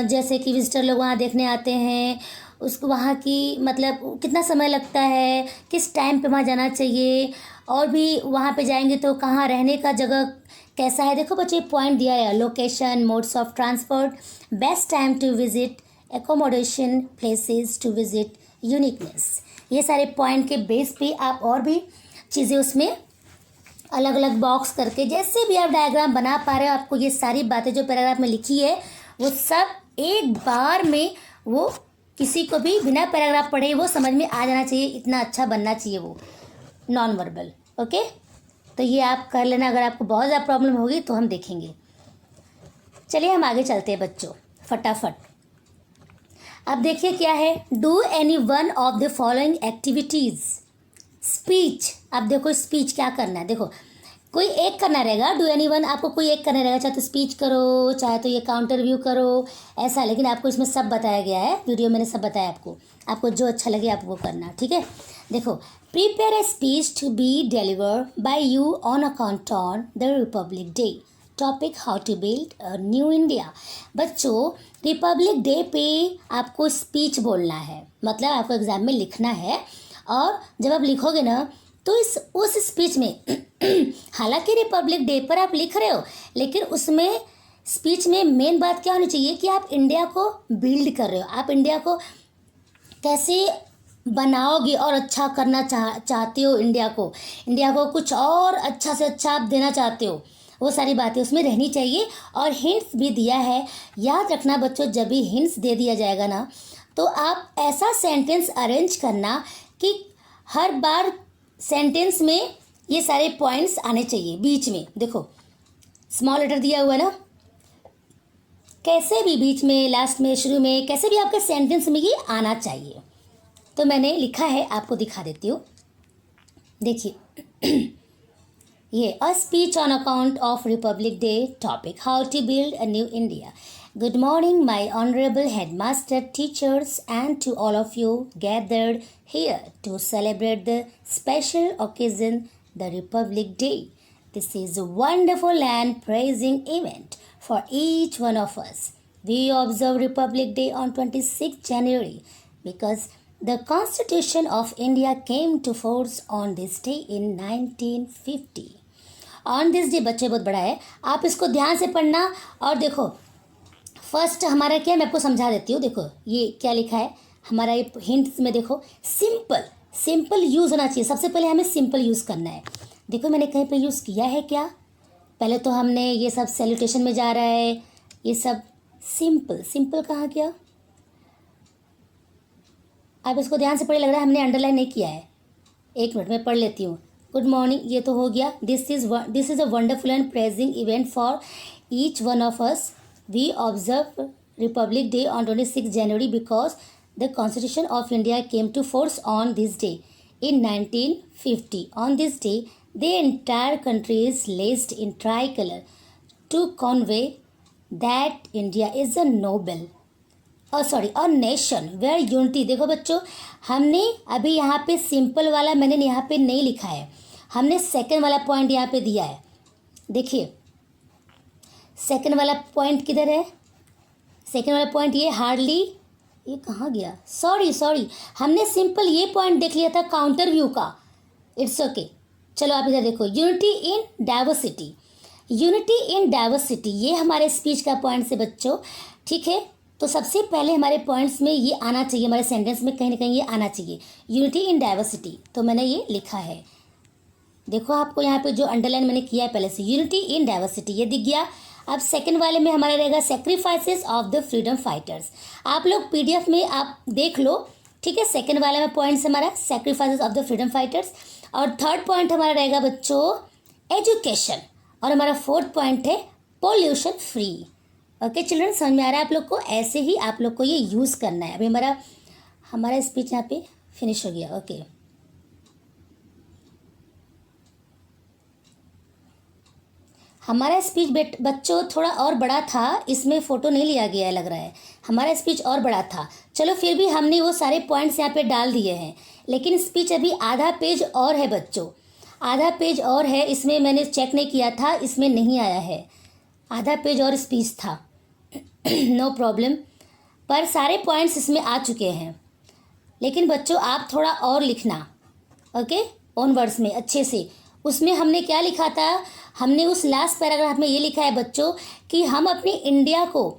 जैसे कि विजिटर लोग वहाँ देखने आते हैं, उसको वहाँ की मतलब कितना समय लगता है, किस टाइम पे वहाँ जाना चाहिए, और भी वहाँ पे जाएंगे तो कहाँ रहने का जगह कैसा है। देखो बच्चे पॉइंट दिया है, location, modes of transport, best time to visit, accommodation, places to visit, uniqueness. ये सारे पॉइंट के बेस पे आप और भी चीज़ें उसमें अलग अलग बॉक्स करके जैसे भी आप डायग्राम बना पा रहे हो, आपको ये सारी बातें जो पैराग्राफ में लिखी है वो सब एक बार में वो किसी को भी बिना पैराग्राफ पढ़े वो समझ में आ जाना चाहिए, इतना अच्छा बनना चाहिए वो नॉन वर्बल। ओके, तो ये आप कर लेना। अगर आपको बहुत ज़्यादा प्रॉब्लम होगी तो हम देखेंगे। चलिए हम आगे चलते हैं बच्चों फटाफट। अब देखिए क्या है, do any one of the following activities. Speech, अब देखो स्पीच क्या करना है, देखो कोई एक करना रहेगा, डू एनी वन आपको कोई एक करना रहेगा, चाहे तो स्पीच करो, चाहे तो ये काउंटर व्यू करो, ऐसा। लेकिन आपको इसमें सब बताया गया है, वीडियो मैंने सब बताया आपको जो अच्छा लगे आप वो करना, ठीक है। देखो, prepare a speech to be deliver by you on account on the republic day, topic how to build a new India. बच्चों, रिपब्लिक डे पे आपको स्पीच बोलना है, मतलब आपको एग्जाम में लिखना है, और जब आप लिखोगे ना तो उस स्पीच में हालांकि रिपब्लिक डे पर आप लिख रहे हो, लेकिन उसमें स्पीच में मेन बात क्या होनी चाहिए कि आप इंडिया को बिल्ड कर रहे हो, आप इंडिया को कैसे बनाओगे और अच्छा करना चाहते हो, इंडिया को कुछ और अच्छा से अच्छा आप देना चाहते हो, वो सारी बातें उसमें रहनी चाहिए। और हिंट्स भी दिया है, याद रखना बच्चों, जब भी हिंट्स दे दिया जाएगा ना तो आप ऐसा सेंटेंस अरेंज करना कि हर बार सेंटेंस में ये सारे पॉइंट्स आने चाहिए बीच में। देखो स्मॉल लेटर दिया हुआ है ना, कैसे भी बीच में, लास्ट में, शुरू में, कैसे भी आपके सेंटेंस में ये आना चाहिए। तो मैंने लिखा है, आपको दिखा देती हूँ, देखिए ये a speech on account of republic day, topic how to build a new India. Good morning, my honorable headmaster, teachers, and to all of you gathered here to celebrate the special occasion, the Republic Day. This is a wonderful and praising event for each one of us. We observe Republic Day on 26th January because the Constitution of India came to force on this day in 1950. On this day बच्चे बहुत बड़ा है, आप इसको ध्यान से पढ़ना। और देखो फर्स्ट हमारा क्या है, मैं आपको समझा देती हूँ। देखो ये क्या लिखा है हमारा, ये हिंट्स में देखो, सिंपल यूज़ होना चाहिए। सबसे पहले हमें सिंपल यूज़ करना है। देखो मैंने कहीं पे यूज़ किया है क्या, पहले तो हमने ये सब सैल्यूटेशन में जा रहा है, ये सब सिंपल कहाँ गया, आप इसको ध्यान से पढ़े, लग रहा है हमने अंडरलाइन नहीं किया है। एक मिनट में पढ़ लेती हूँ। गुड मॉर्निंग, ये तो हो गया। This is a wonderful and praising event for each one of us. We observe Republic Day on 26 January because the Constitution of India came to force on this day in 1950. On this day, the entire country is laced in tricolor to convey that India is a nation where unity। देखो बच्चों, हमने अभी यहाँ पे simple वाला मैंने यहाँ पे नहीं लिखा है, हमने सेकंड वाला पॉइंट यहाँ पे दिया है। देखिए सेकंड वाला पॉइंट किधर है, सेकंड वाला पॉइंट ये हार्डली, ये कहाँ गया, सॉरी हमने सिंपल ये पॉइंट देख लिया था काउंटर व्यू का। इट्स ओके, चलो आप इधर देखो, यूनिटी इन डाइवर्सिटी, ये हमारे स्पीच का पॉइंट से बच्चों, ठीक है। तो सबसे पहले हमारे पॉइंट्स में ये आना चाहिए, हमारे सेंटेंस में कहीं ना कहीं ये आना चाहिए, यूनिटी इन डाइवर्सिटी। तो मैंने ये लिखा है, देखो आपको यहाँ पे जो अंडरलाइन मैंने किया है पहले से, यूनिटी इन डाइवर्सिटी, ये दिख गया। अब सेकंड वाले में हमारा रहेगा sacrifices of the freedom fighters. आप लोग पीडीएफ में आप देख लो, ठीक है। सेकंड वाले में पॉइंट्स हमारा sacrifices of the freedom fighters, और थर्ड पॉइंट हमारा रहेगा बच्चों एजुकेशन, और हमारा फोर्थ पॉइंट है पोल्यूशन फ्री। ओके चिल्ड्रन, समझ में आ रहा है आप लोग को? ऐसे ही आप लोग को ये यूज़ करना है। अभी हमारा स्पीच यहाँ पे फिनिश हो गया। ओके हमारा स्पीच बच्चों थोड़ा और बड़ा था, इसमें फ़ोटो नहीं लिया गया है लग रहा है, हमारा स्पीच और बड़ा था। चलो फिर भी हमने वो सारे पॉइंट्स यहाँ पे डाल दिए हैं, लेकिन स्पीच अभी आधा पेज और है बच्चों, आधा पेज और है, इसमें मैंने चेक नहीं किया था, इसमें नहीं आया है। आधा पेज और स्पीच था। नो प्रॉब्लम, पर सारे पॉइंट्स इसमें आ चुके हैं। लेकिन बच्चों आप थोड़ा और लिखना, ओके, ओन वर्ड्स में अच्छे से। उसमें हमने क्या लिखा था, हमने उस लास्ट पैराग्राफ में ये लिखा है बच्चों कि हम अपनी इंडिया को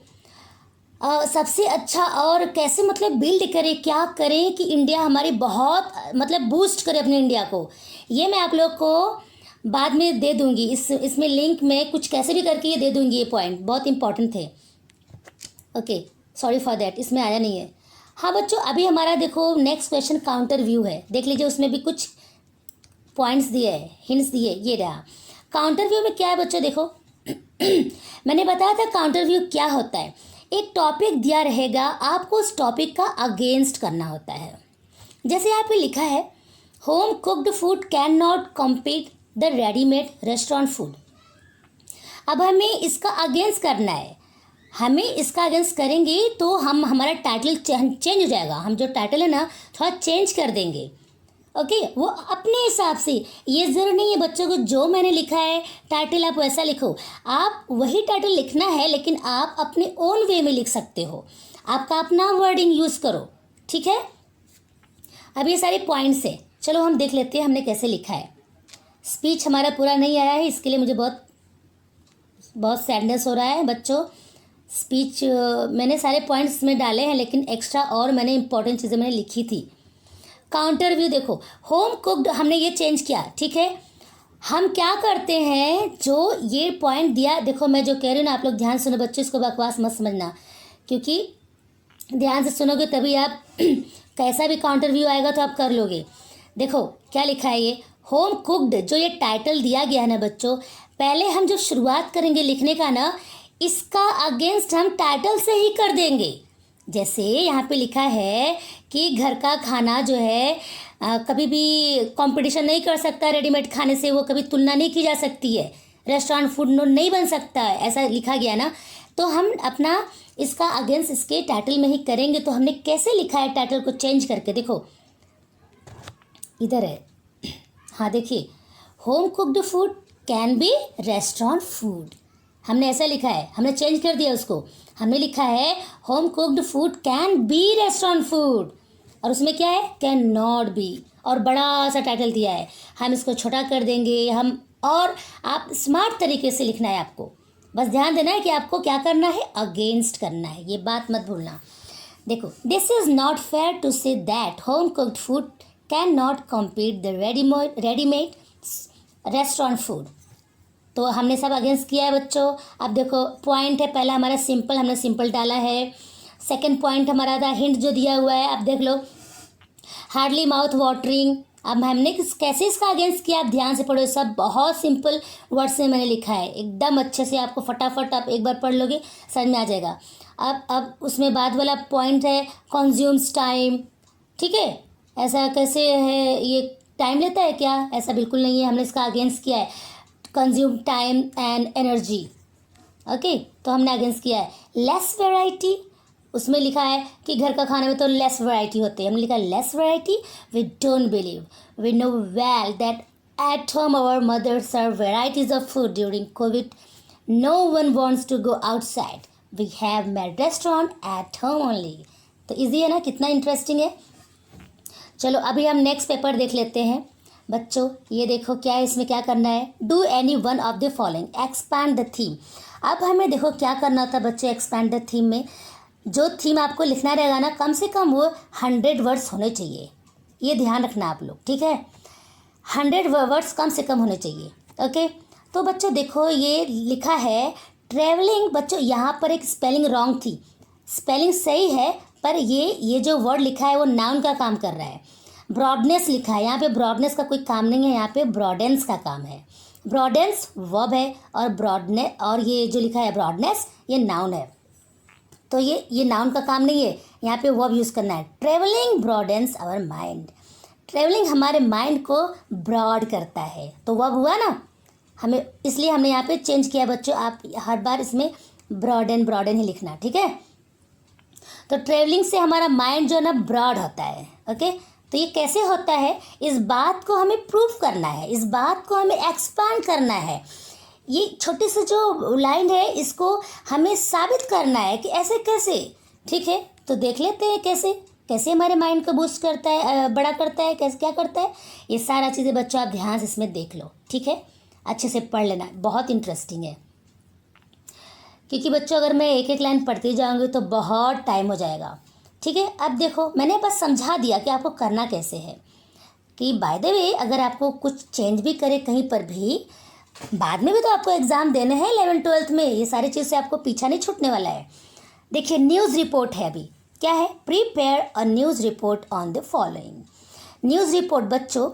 सबसे अच्छा और कैसे मतलब बिल्ड करें, क्या करें कि इंडिया हमारी बहुत मतलब बूस्ट करे अपने इंडिया को। ये मैं आप लोग को बाद में दे दूंगी, इसमें लिंक में कुछ कैसे भी करके ये दे दूंगी। ये पॉइंट बहुत इंपॉर्टेंट थे। ओके, सॉरी फॉर दैट, इसमें आया नहीं है। हाँ बच्चों, अभी हमारा देखो नेक्स्ट क्वेश्चन काउंटर व्यू है, देख लीजिए। उसमें भी कुछ पॉइंट्स दिए हैं, हिंट्स दिए। ये रहा काउंटर व्यू में क्या है बच्चों, देखो। मैंने बताया था काउंटर व्यू क्या होता है। एक टॉपिक दिया रहेगा, आपको उस टॉपिक का अगेंस्ट करना होता है। जैसे यहाँ पे लिखा है home cooked food can not compete the readymade restaurant food. अब हमें इसका अगेंस्ट करना है। हमें इसका अगेंस्ट करेंगे तो हमारा टाइटल चेंज हो जाएगा। हम जो टाइटल है ना थोड़ा चेंज कर देंगे, ओके, वो अपने हिसाब से। ये ज़रूरी नहीं है बच्चों को जो मैंने लिखा है टाइटल आप वैसा लिखो। आप वही टाइटल लिखना है, लेकिन आप अपने ओन वे में लिख सकते हो। आपका अपना वर्डिंग यूज़ करो, ठीक है। अब ये सारे पॉइंट्स है, चलो हम देख लेते हैं हमने कैसे लिखा है। स्पीच हमारा पूरा नहीं आया है, इसके लिए मुझे बहुत सैडनेस हो रहा है बच्चों। स्पीच मैंने सारे पॉइंट्स में डाले हैं, लेकिन एक्स्ट्रा और मैंने इंपॉर्टेंट चीज़ें मैंने लिखी थी। काउंटर व्यू देखो, होम कुक्ड हमने ये चेंज किया, ठीक है। हम क्या करते हैं, जो ये पॉइंट दिया, देखो मैं जो कह रही हूँ ना, आप लोग ध्यान सुनो बच्चों, इसको बकवास मत समझना, क्योंकि ध्यान से सुनोगे तभी आप कैसा भी काउंटर व्यू आएगा तो आप कर लोगे। देखो क्या लिखा है, ये होम कुक्ड जो ये टाइटल दिया गया है ना बच्चों, पहले हम जब शुरुआत करेंगे लिखने का ना, इसका अगेंस्ट हम टाइटल से ही कर देंगे। जैसे यहाँ पे लिखा है कि घर का खाना जो है कभी भी कंपटीशन नहीं कर सकता रेडीमेड खाने से, वो कभी तुलना नहीं की जा सकती है, रेस्टोरेंट फूड नहीं बन सकता है, ऐसा लिखा गया ना। तो हम अपना इसका अगेंस्ट इसके टाइटल में ही करेंगे। तो हमने कैसे लिखा है टाइटल को चेंज करके, देखो इधर है, हाँ देखिए, home cooked food can be restaurant food, हमने ऐसा लिखा है, हमने चेंज कर दिया उसको। हमने लिखा है home cooked food can be restaurant food, और उसमें क्या है, कैन नॉट बी, और बड़ा सा टाइटल दिया है। हम इसको छोटा कर देंगे हम, और आप स्मार्ट तरीके से लिखना है आपको। बस ध्यान देना है कि आपको क्या करना है, अगेंस्ट करना है, ये बात मत भूलना। देखो, this is not fair to say that home cooked food can not compete the readymade restaurant food. तो हमने सब अगेंस्ट किया है बच्चों। अब देखो पॉइंट है पहला हमारा सिंपल, हमने सिंपल डाला है। सेकंड पॉइंट हमारा था हिंट जो दिया हुआ है, अब देख लो, हार्डली माउथ वाटरिंग। अब हमने कैसे इसका अगेंस्ट किया, आप ध्यान से पढ़ो, सब बहुत सिंपल वर्ड्स में मैंने लिखा है, एकदम अच्छे से। आपको फटाफट आप एक बार पढ़ लोगे समझ में आ जाएगा। अब उसमें बाद वाला पॉइंट है कंज्यूम्स टाइम, ठीक है। ऐसा कैसे है, ये टाइम लेता है क्या, ऐसा बिल्कुल नहीं है, हमने इसका अगेंस्ट किया है, consume time and energy, okay. तो हमने अगेंस्ट किया है। लेस वैरायटी, उसमें लिखा है कि घर का खाने में तो लेस वैरायटी होती है, हमने लिखा less variety, we don't believe, we know well that at home our mother serve varieties of food during Covid, no one wants to go outside, we have made restaurant at home only. तो easy है ना, कितना interesting है। चलो अभी हम next paper देख लेते हैं बच्चों। ये देखो क्या है, इसमें क्या करना है, do any one of the following, expand the theme. अब हमें देखो क्या करना होता है बच्चों, एक्सपैंड द थीम में जो थीम आपको लिखना रहेगा ना, कम से कम वो 100 वर्ड्स होने चाहिए, ये ध्यान रखना आप लोग, ठीक है। 100 वर्ड्स कम से कम होने चाहिए, ओके। तो बच्चों देखो ये लिखा है ट्रैवलिंग, बच्चों यहाँ पर एक स्पेलिंग रॉन्ग थी, स्पेलिंग सही है, पर ये जो वर्ड लिखा है वो नाउन का काम कर रहा है। ब्रॉडनेस लिखा है, यहाँ पे ब्रॉडनेस का कोई काम नहीं है, यहाँ पे ब्रॉडेंस का काम है। ब्रॉडेंस वर्ब है, और ब्रॉडनेस, और ये जो लिखा है ब्रॉडनेस ये नाउन है। तो ये नाउन का काम नहीं है, यहाँ पे वर्ब यूज़ करना है। ट्रेवलिंग ब्रॉडेंस आवर माइंड, ट्रेवलिंग हमारे माइंड को ब्रॉड करता है, तो वर्ब हुआ ना, हमें इसलिए हमने यहाँ पे चेंज किया बच्चों। आप हर बार इसमें ब्रॉडन ही लिखना, ठीक है। तो ट्रेवलिंग से हमारा माइंड जो है ना ब्रॉड होता है, ओके। तो ये कैसे होता है, इस बात को हमें प्रूव करना है, इस बात को हमें एक्सपांड करना है। ये छोटी सी जो लाइन है इसको हमें साबित करना है कि ऐसे कैसे। ठीक है, तो देख लेते हैं कैसे कैसे हमारे माइंड को बूस्ट करता है, बड़ा करता है, कैसे क्या करता है। ये सारा चीज़ें बच्चों आप ध्यान से इसमें देख लो। ठीक है, अच्छे से पढ़ लेना, बहुत इंटरेस्टिंग है। क्योंकि बच्चों अगर मैं एक एक लाइन पढ़ती जाऊंगी तो बहुत टाइम हो जाएगा। ठीक है, अब देखो मैंने बस समझा दिया कि आपको करना कैसे है। कि बाय द वे अगर आपको कुछ चेंज भी करे कहीं पर भी, बाद में भी तो आपको एग्ज़ाम देने हैं 11th-12th में, ये सारी चीज़ से आपको पीछा नहीं छूटने वाला है। देखिए न्यूज़ रिपोर्ट है, अभी क्या है, prepare a news report on the following. News report बच्चों,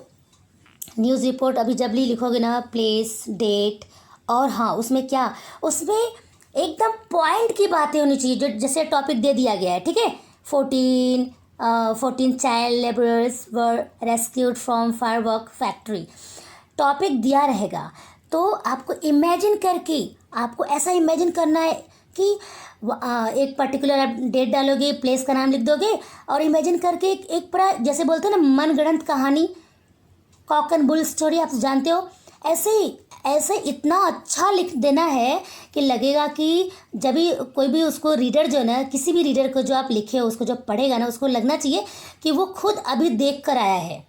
न्यूज़ रिपोर्ट अभी जब भी लिखोगे ना, प्लेस, डेट, और हाँ उसमें क्या, उसमें एकदम पॉइंट की बातें होनी चाहिए, जो जैसे टॉपिक दे दिया गया है। ठीक है, 14 child labourers were rescued from firework factory, topic दिया रहेगा। तो आपको इमेजिन करके, आपको ऐसा इमेजिन करना है कि एक पर्टिकुलर आप डेट डालोगे, प्लेस का नाम लिख दोगे, और इमेजिन करके एक पूरा, जैसे बोलते हैं ना मनगढ़ंत कहानी, कॉक एंड बुल स्टोरी, आप जानते हो, ऐसे ही ऐसे इतना अच्छा लिख देना है कि लगेगा कि जब भी कोई भी उसको रीडर जो है ना, किसी भी रीडर को जो आप लिखे हो उसको जब पढ़ेगा ना, उसको लगना चाहिए कि वो खुद अभी देख कर आया है।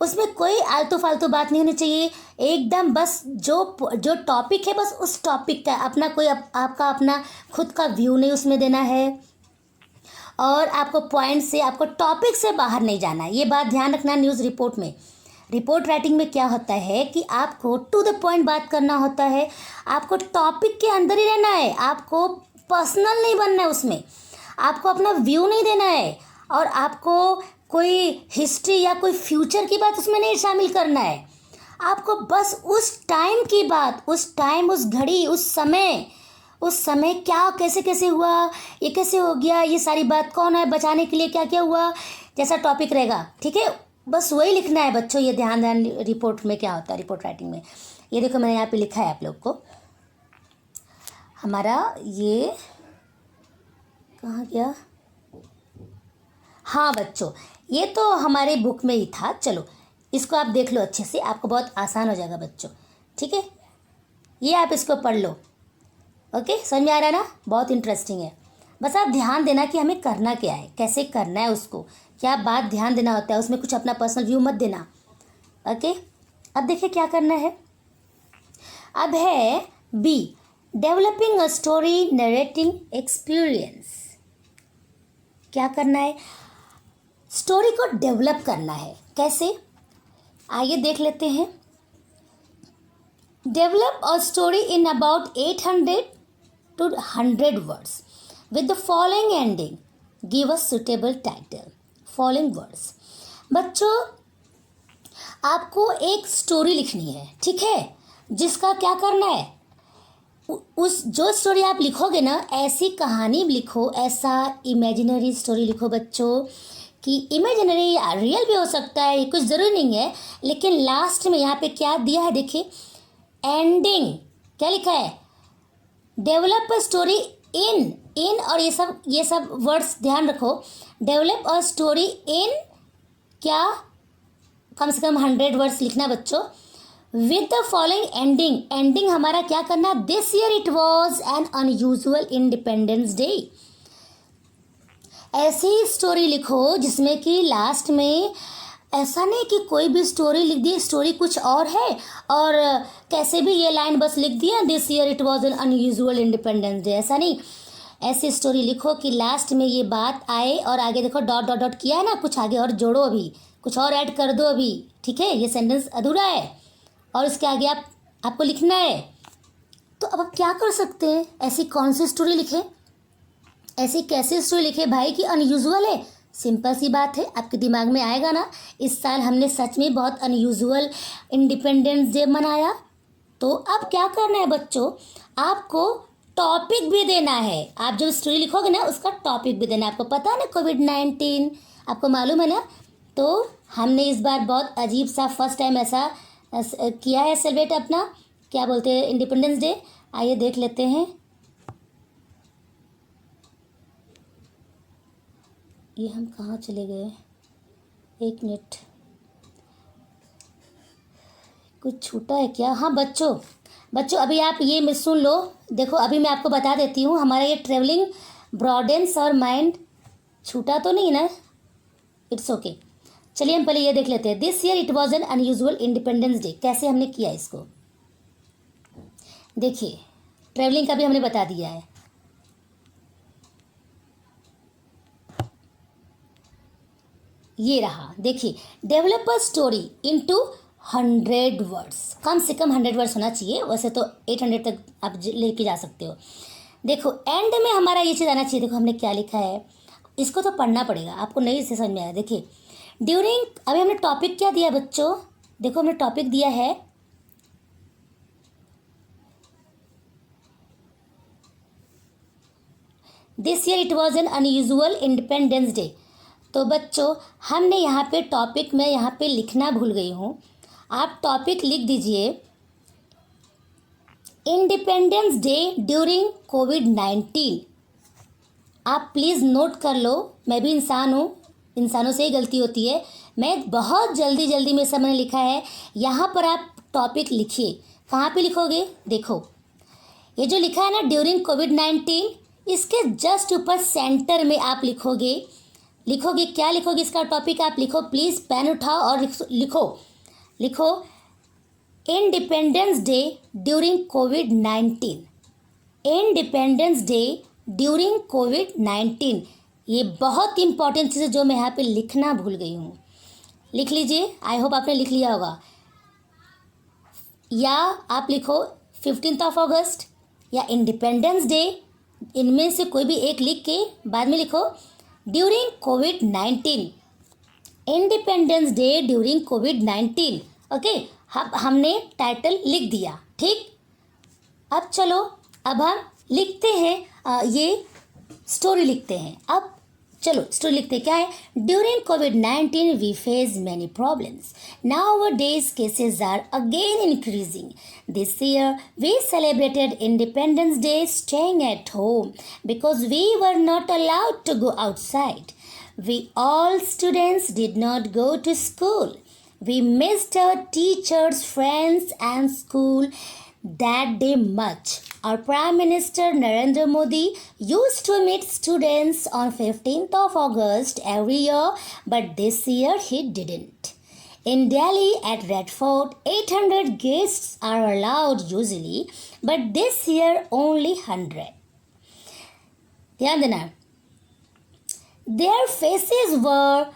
उसमें कोई आलतू फालतू बात नहीं होनी चाहिए, एकदम बस जो टॉपिक है बस उस टॉपिक का अपना कोई आपका अपना खुद का व्यू नहीं उसमें देना है। और आपको पॉइंट से, आपको टॉपिक से बाहर नहीं जाना है, ये बात ध्यान रखना। न्यूज़ रिपोर्ट में, रिपोर्ट राइटिंग में क्या होता है कि आपको टू द पॉइंट बात करना होता है, आपको टॉपिक के अंदर ही रहना है, आपको पर्सनल नहीं बनना है उसमें, आपको अपना व्यू नहीं देना है, और आपको कोई हिस्ट्री या कोई फ्यूचर की बात उसमें नहीं शामिल करना है। आपको बस उस टाइम की बात, उस टाइम, उस घड़ी, उस समय क्या कैसे कैसे हुआ, ये कैसे हो गया, ये सारी बात, कौन है बचाने के लिए, क्या क्या हुआ, जैसा टॉपिक रहेगा। ठीक है, बस वही लिखना है बच्चों। ये ध्यान रिपोर्ट में क्या होता है, रिपोर्ट राइटिंग में। ये देखो मैंने यहाँ पे लिखा है आप लोग को, हमारा ये कहाँ गया, हाँ बच्चों ये तो हमारे बुक में ही था। चलो इसको आप देख लो अच्छे से, आपको बहुत आसान हो जाएगा बच्चों। ठीक है, ये आप इसको पढ़ लो। ओके, समझ में आ रहा है ना, बहुत इंटरेस्टिंग है। बस आप ध्यान देना कि हमें करना क्या है, कैसे करना है उसको, क्या बात ध्यान देना होता है उसमें, कुछ अपना पर्सनल व्यू मत देना। ओके, अब देखिए क्या करना है। अब है B, developing a story narrating experience. क्या करना है, स्टोरी को डेवलप करना है। कैसे, आइए देख लेते हैं। Develop a story in about 800 to 100 words with the following ending. Give a suitable title. Following words. बच्चों आपको एक स्टोरी लिखनी है, ठीक है, जिसका क्या करना है, उस जो स्टोरी आप लिखोगे ना, ऐसी कहानी लिखो, ऐसा इमेजिनरी स्टोरी लिखो बच्चों, कि इमेजिनरी या रियल भी हो सकता है, ये कुछ ज़रूरी नहीं है। लेकिन लास्ट में यहाँ पे क्या दिया है देखिए, एंडिंग क्या लिखा है, डेवलप अ स्टोरी इन और ये सब वर्ड्स ध्यान रखो। डेवलप अ स्टोरी इन क्या, कम से कम 100 वर्ड्स लिखना बच्चों, with the following ending. Ending हमारा क्या करना, this year it was an unusual independence day. ऐसी स्टोरी लिखो जिसमें कि लास्ट में ऐसा नहीं कि कोई भी स्टोरी लिख दी, स्टोरी कुछ और है और कैसे भी ये लाइन बस लिख दिया, this year it was an unusual independence day, ऐसा नहीं। ऐसी स्टोरी लिखो कि लास्ट में ये बात आए, और आगे देखो डॉट डॉट डॉट किया है ना, कुछ आगे और जोड़ो, अभी कुछ और ऐड कर दो अभी। ठीक है, ये सेंटेंस अधूरा है और इसके आगे आपको लिखना है। तो अब आप क्या कर सकते हैं, ऐसी कौन सी स्टोरी लिखें, ऐसी कैसी स्टोरी लिखे भाई कि अनयूजुअल है। सिंपल सी बात है, आपके दिमाग में आएगा ना, इस साल हमने सच में बहुत अनयूजुअल इंडिपेंडेंस डे मनाया। तो अब क्या करना है बच्चों, आपको टॉपिक भी देना है। आप जो स्टोरी लिखोगे ना उसका टॉपिक भी देना है। आपको पता है ना कोविड-19, आपको मालूम है ना। तो हमने इस बार बहुत अजीब सा फर्स्ट टाइम ऐसा किया है सेलिब्रेट अपना, क्या बोलते हैं, इंडिपेंडेंस डे। आइए देख लेते हैं, ये हम कहाँ चले गए, एक मिनट, कुछ छूटा है क्या? हाँ बच्चों, बच्चों अभी आप ये सुन लो। देखो अभी मैं आपको बता देती हूँ, हमारा ये ट्रेवलिंग ब्रॉडेंस और माइंड छूटा तो नहीं ना? It's okay. चलिए हम पहले ये देख लेते हैं। This year it was an unusual independence day. कैसे हमने किया इसको देखिए, ट्रेवलिंग का भी हमने बता दिया है। ये रहा, देखिए, develop a story into 100 words. कम से कम 100 वर्ड्स होना चाहिए, वैसे तो 800 तक आप लेके जा सकते हो। देखो एंड में हमारा ये चीज़ आना चाहिए। देखो हमने क्या लिखा है, इसको तो पढ़ना पड़ेगा आपको, नहीं से समझ में आया। देखिए ड्यूरिंग, अभी हमने टॉपिक क्या दिया बच्चों? देखो हमने टॉपिक दिया है this year it was an unusual independence day. तो बच्चों हमने यहाँ पे टॉपिक में यहाँ पे लिखना भूल गई हूँ, आप टॉपिक लिख दीजिए इंडिपेंडेंस डे ड्यूरिंग कोविड-19। आप प्लीज़ नोट कर लो, मैं भी इंसान हूँ, इंसानों से ही गलती होती है। मैं बहुत जल्दी में सब मैंने लिखा है। यहाँ पर आप टॉपिक लिखिए। कहाँ पे लिखोगे? देखो ये जो लिखा है ना ड्यूरिंग कोविड-19, इसके जस्ट ऊपर सेंटर में आप लिखोगे क्या लिखोगे? इसका टॉपिक आप लिखो, प्लीज़ पेन उठाओ और लिखो इंडिपेंडेंस डे ड्यूरिंग कोविड-19। इंडिपेंडेंस डे ड्यूरिंग कोविड-19। ये बहुत इंपॉर्टेंट चीज़ है जो मैं यहाँ पे लिखना भूल गई हूँ। लिख लीजिए, आई होप आपने लिख लिया होगा। या आप लिखो 15 अगस्त या इंडिपेंडेंस डे, इनमें से कोई भी एक लिख के बाद में लिखो ड्यूरिंग कोविड-19, इंडिपेंडेंस डे ड्यूरिंग कोविड-19। ओके, हमने टाइटल लिख दिया, ठीक। अब चलो, अब हम लिखते हैं ये स्टोरी लिखते हैं। अब चलो स्टोरी लिखते हैं। क्या है? ड्यूरिंग कोविड-19 we face many problems. Nowadays cases are again increasing. This year we celebrated Independence Day staying at home because we were not allowed to go outside. We all students did not go to school. We missed our teachers, friends and school that day much. Our Prime Minister Narendra Modi used to meet students on 15th of August every year, but this year he didn't. In Delhi at Red Fort, 800 guests are allowed usually, but this year only 100. ध्यान देना, their faces were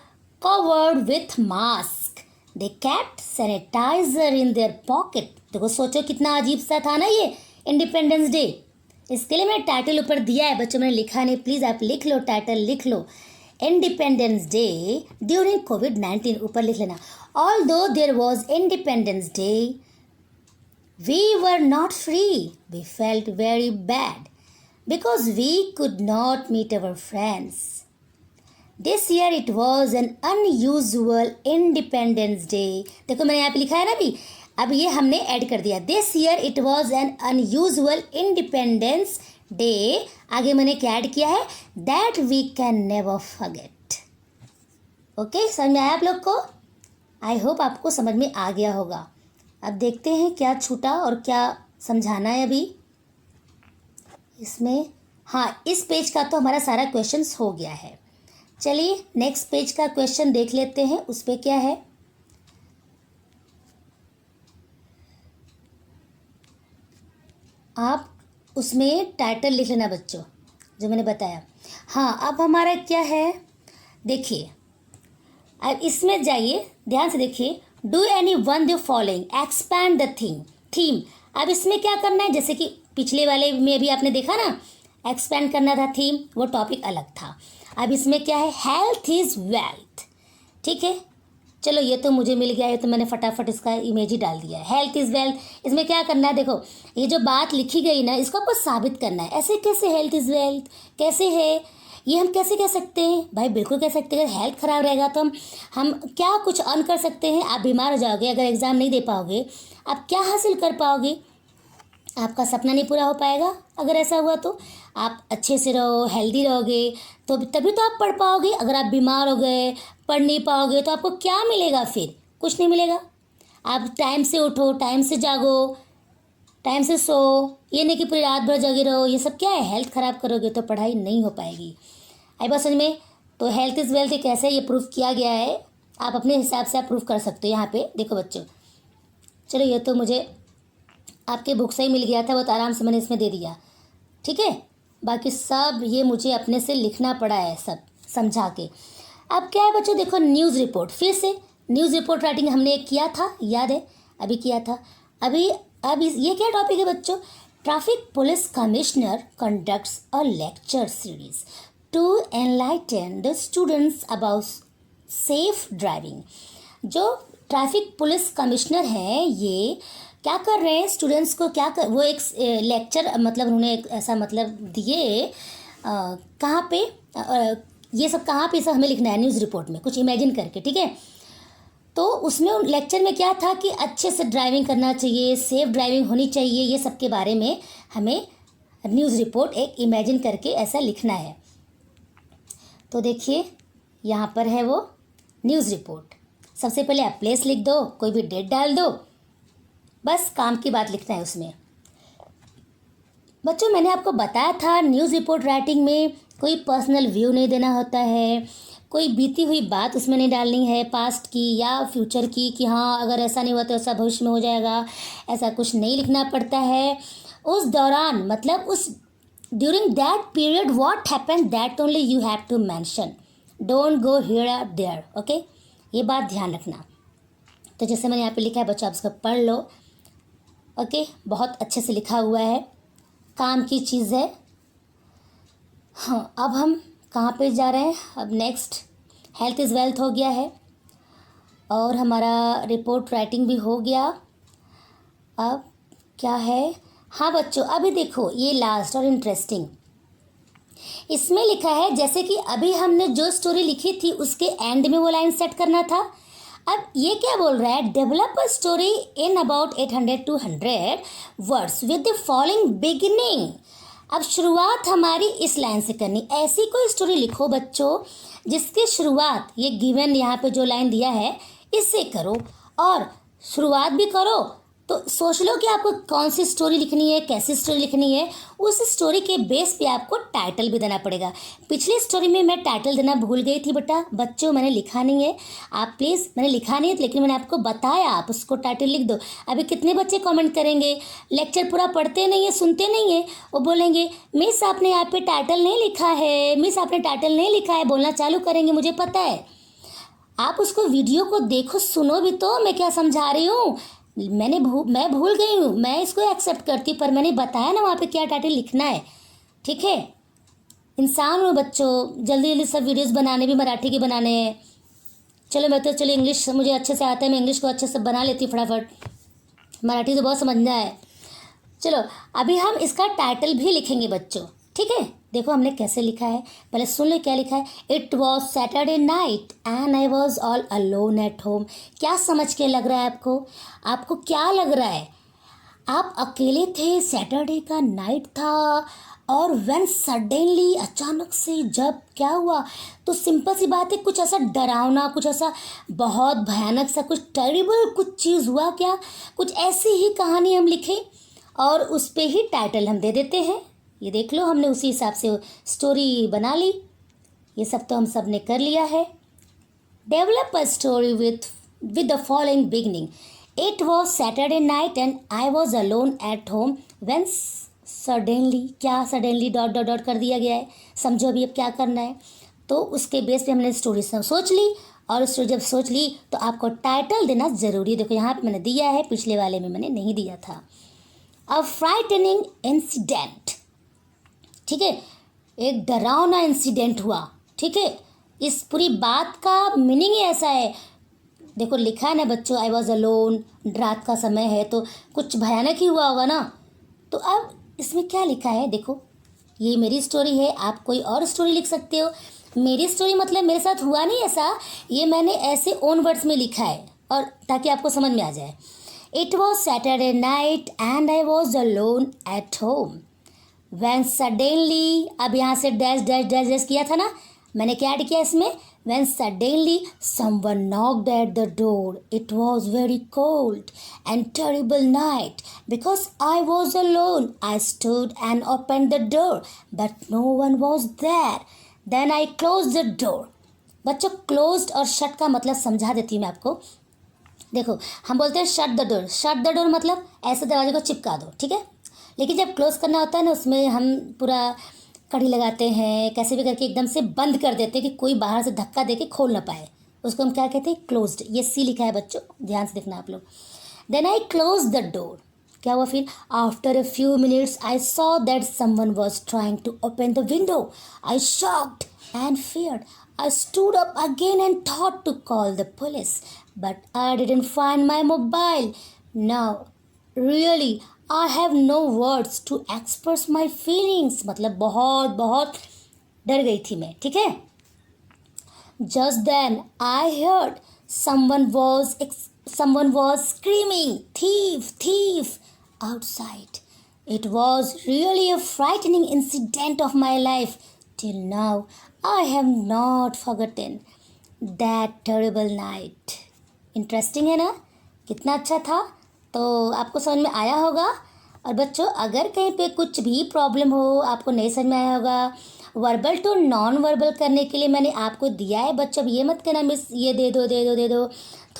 covered with mask. They kept sanitizer in their pocket. देखो सोचो कितना अजीब सा था ना ये इंडिपेंडेंस डे। इसके लिए मैंने टाइटल ऊपर दिया है बच्चों, मैंने लिखा नहीं, प्लीज़ आप लिख लो, टाइटल लिख लो, इंडिपेंडेंस डे ड्यूरिंग कोविड-19 ऊपर लिख लेना। Although there was independence day we were not free, we felt very bad because we could not meet our friends. This year it was an unusual independence day. देखो मैंने यहाँ पे लिखा है ना अभी, अब ये हमने ऐड कर दिया। This year it was an unusual independence day, आगे मैंने क्या ऐड किया है? That we can never forget. Okay, समझ में आया आप लोग को? आई होप आपको समझ में आ गया होगा। अब देखते हैं क्या छूटा और क्या समझाना है अभी इसमें। हाँ, इस पेज का तो हमारा सारा क्वेश्चंस हो गया है। चलिए नेक्स्ट पेज का क्वेश्चन देख लेते हैं, उस पर क्या है। आप उसमें टाइटल लिख लेना बच्चों, जो मैंने बताया। हाँ, अब हमारा क्या है देखिए, अब इसमें जाइए, ध्यान से देखिए। Do any one the following, expand the theme. अब इसमें क्या करना है, जैसे कि पिछले वाले में भी आपने देखा ना, एक्सपैंड करना था थीम, वो टॉपिक अलग था। अब इसमें क्या है? Health is wealth. ठीक है, चलो ये तो मुझे मिल गया है, तो मैंने फटाफट इसका इमेज ही डाल दिया है। हेल्थ इज़ वेल्थ, इसमें क्या करना है? देखो ये जो बात लिखी गई ना, इसको आपको साबित करना है। ऐसे कैसे हेल्थ इज़ वेल्थ, कैसे है ये, हम कैसे कह सकते हैं भाई? बिल्कुल कह सकते हैं। हेल्थ ख़राब रहेगा तो हम क्या कुछ अर्न कर सकते हैं? आप बीमार हो जाओगे, अगर एग्ज़ाम नहीं दे पाओगे, आप क्या हासिल कर पाओगे? आपका सपना नहीं पूरा हो पाएगा। अगर ऐसा हुआ तो आप अच्छे से रहो, हेल्दी रहोगे, तो तभी तो आप पढ़ पाओगे। अगर आप बीमार हो गए, पढ़ नहीं पाओगे, तो आपको क्या मिलेगा? फिर कुछ नहीं मिलेगा। आप टाइम से उठो, टाइम से जागो, टाइम से सो, ये नहीं कि पूरी रात भर जगे रहो। ये सब क्या है, हेल्थ ख़राब करोगे तो पढ़ाई नहीं हो पाएगी। आई बात समझ में? तो हेल्थ इज़ वेल्थ कैसे ये प्रूफ किया गया है, आप अपने हिसाब से आप प्रूफ कर सकते हो। यहाँ पे देखो बच्चों, चलो ये तो मुझे आपके बुक से ही मिल गया था, बहुत आराम से मैंने इसमें दे दिया, ठीक है। बाकी सब ये मुझे अपने से लिखना पड़ा है, सब समझा के। अब क्या है बच्चों, देखो न्यूज़ रिपोर्ट, फिर से न्यूज़ रिपोर्ट राइटिंग हमने एक किया था, याद है, अभी किया था। अब ये क्या टॉपिक है बच्चों, traffic police commissioner conducts a lecture series to enlighten the students about safe driving. जो ट्रैफिक पुलिस कमिश्नर हैं ये क्या कर रहे हैं, स्टूडेंट्स को वो एक लेक्चर मतलब उन्होंने एक ऐसा मतलब दिए, कहाँ पे ये सब कहाँ पे, सब हमें लिखना है न्यूज़ रिपोर्ट में, कुछ इमेजिन करके, ठीक है। तो उसमें लेक्चर में क्या था कि अच्छे से ड्राइविंग करना चाहिए, सेफ ड्राइविंग होनी चाहिए, ये सब के बारे में हमें न्यूज़ रिपोर्ट एक इमेजिन करके ऐसा लिखना है। तो देखिए यहाँ पर है वो न्यूज़ रिपोर्ट। सबसे पहले आप प्लेस लिख दो, कोई भी डेट डाल दो, बस काम की बात लिखना है उसमें। बच्चों मैंने आपको बताया था न्यूज़ रिपोर्ट राइटिंग में कोई पर्सनल व्यू नहीं देना होता है, कोई बीती हुई बात उसमें नहीं डालनी है, पास्ट की या फ्यूचर की, कि हाँ अगर ऐसा नहीं हुआ तो ऐसा भविष्य में हो जाएगा, ऐसा कुछ नहीं लिखना पड़ता है। उस दौरान मतलब उस during that period what happened that only you have to mention, don't go here और देयर, ओके, ये बात ध्यान रखना। तो जैसे मैंने यहाँ पे लिखा है बच्चों, आप इसको पढ़ लो, ओके, बहुत अच्छे से लिखा हुआ है, काम की चीज़ है। हाँ, अब हम कहाँ पे जा रहे हैं, अब नेक्स्ट हेल्थ इज़ वेल्थ हो गया है और हमारा रिपोर्ट राइटिंग भी हो गया। अब क्या है, हाँ बच्चों अभी देखो ये लास्ट और इंटरेस्टिंग, इसमें लिखा है जैसे कि अभी हमने जो स्टोरी लिखी थी उसके एंड में वो लाइन सेट करना था। अब ये क्या बोल रहा है, develop a story in about 800 to 100 words with the following beginning. अब शुरुआत हमारी इस लाइन से करनी, ऐसी कोई स्टोरी लिखो बच्चों जिसकी शुरुआत ये गिवन यहाँ पे जो लाइन दिया है इससे करो, और शुरुआत भी करो तो सोच लो कि आपको कौन सी स्टोरी लिखनी है, कैसी स्टोरी लिखनी है, उस स्टोरी के बेस पे आपको टाइटल भी देना पड़ेगा। पिछली स्टोरी में मैं टाइटल देना भूल गई थी बेटा, बच्चों मैंने लिखा नहीं है, आप प्लीज़, मैंने लिखा नहीं है लेकिन मैंने आपको बताया आप उसको टाइटल लिख दो। अभी कितने बच्चे कमेंट करेंगे, लेक्चर पूरा पढ़ते नहीं है, सुनते नहीं है, वो बोलेंगे मिस आपने यहाँ पे टाइटल नहीं लिखा है, मिस आपने टाइटल नहीं लिखा है, बोलना चालू करेंगे, मुझे पता है। आप उसको वीडियो को देखो, सुनो भी तो मैं क्या समझा रही हूँ। मैं भूल गई हूँ, मैं इसको एक्सेप्ट करती हूँ, पर मैंने बताया ना वहाँ पे क्या टाइटल लिखना है, ठीक है। इंसान हूँ बच्चों, जल्दी जल्दी सब वीडियोस बनाने भी मराठी के बनाने हैं। चलो इंग्लिश मुझे अच्छे से आता है, मैं इंग्लिश को अच्छे से बना लेती हूँ फटाफट, मराठी तो बहुत समझना है। चलो अभी हम इसका टाइटल भी लिखेंगे बच्चों, ठीक है। देखो हमने कैसे लिखा है, पहले सुन लो क्या लिखा है। It was Saturday night and I was all alone at home. क्या समझ के लग रहा है आपको, आपको क्या लग रहा है, आप अकेले थे, सैटरडे का नाइट था, और व्हेन सडनली अचानक से जब क्या हुआ, तो सिंपल सी बात है, कुछ ऐसा डरावना, कुछ ऐसा बहुत भयानक सा, कुछ टेरिबल कुछ चीज़ हुआ क्या, कुछ ऐसी ही कहानी हम लिखें और उस पर ही टाइटल हम दे देते हैं। ये देख लो हमने उसी हिसाब से स्टोरी बना ली, ये सब तो हम सब ने कर लिया है। Develop a story with the following beginning. It was Saturday night and I was alone at home when suddenly, क्या सडनली डॉट डॉट डॉट कर दिया गया है, समझो अभी अब क्या करना है। तो उसके बेस पे हमने स्टोरी सोच ली, और स्टोरी जब सोच ली तो आपको टाइटल देना ज़रूरी है। देखो यहाँ पे मैंने दिया है, पिछले वाले में मैंने नहीं दिया था। अ फ्राइटनिंग इंसिडेंट, ठीक है, एक डरावना इंसिडेंट हुआ, ठीक है। इस पूरी बात का मीनिंग ही ऐसा है, देखो लिखा है ना बच्चों, आई वॉज अलोन, रात का समय है तो कुछ भयानक ही हुआ होगा ना। तो अब इसमें क्या लिखा है, देखो ये मेरी स्टोरी है, आप कोई और स्टोरी लिख सकते हो। मेरी स्टोरी मतलब मेरे साथ हुआ नहीं ऐसा, ये मैंने ऐसे ओन वर्ड्स में लिखा है, और ताकि आपको समझ में आ जाए। It was Saturday night and I was alone at home when suddenly, अब यहाँ से डैश डैश डैश डैश किया था ना, मैंने क्या ऐड किया इसमें, when suddenly someone knocked at the door. It was very cold and terrible night. Because I was alone, I stood and opened the door, but no one was there. Then I closed the door. बच्चों, closed और shut का मतलब समझा देती हूँ मैं आपको। देखो, हम बोलते हैं shut the door. Shut the door मतलब ऐसे दरवाजे को चिपका दो, ठीक है। लेकिन जब क्लोज करना होता है ना, उसमें हम पूरा कड़ी लगाते हैं, कैसे भी करके एकदम से बंद कर देते हैं कि कोई बाहर से धक्का दे के खोल ना पाए। उसको हम क्या कहते हैं? क्लोज्ड। ये सी लिखा है बच्चों, ध्यान से देखना आप लोग। Then I close the door. क्या हुआ फिर? After a few minutes I saw that someone was trying to open the window. I shocked and feared. I stood up again and thought to call the police, but I didn't find my mobile. Now, really, I have no words to express my feelings. मतलब बहुत बहुत डर गई थी मैं, ठीक है। Just then, I heard someone was screaming, "Thief! Thief!" outside. It was really a frightening incident of my life. Till now, I have not forgotten that terrible night. Interesting है ना? कितना अच्छा था। तो आपको समझ में आया होगा। और बच्चों, अगर कहीं पे कुछ भी प्रॉब्लम हो, आपको नहीं समझ में आया होगा, वर्बल टू नॉन वर्बल करने के लिए मैंने आपको दिया है बच्चों। अब ये मत कहना मिस ये दे दो दे दो दे दो,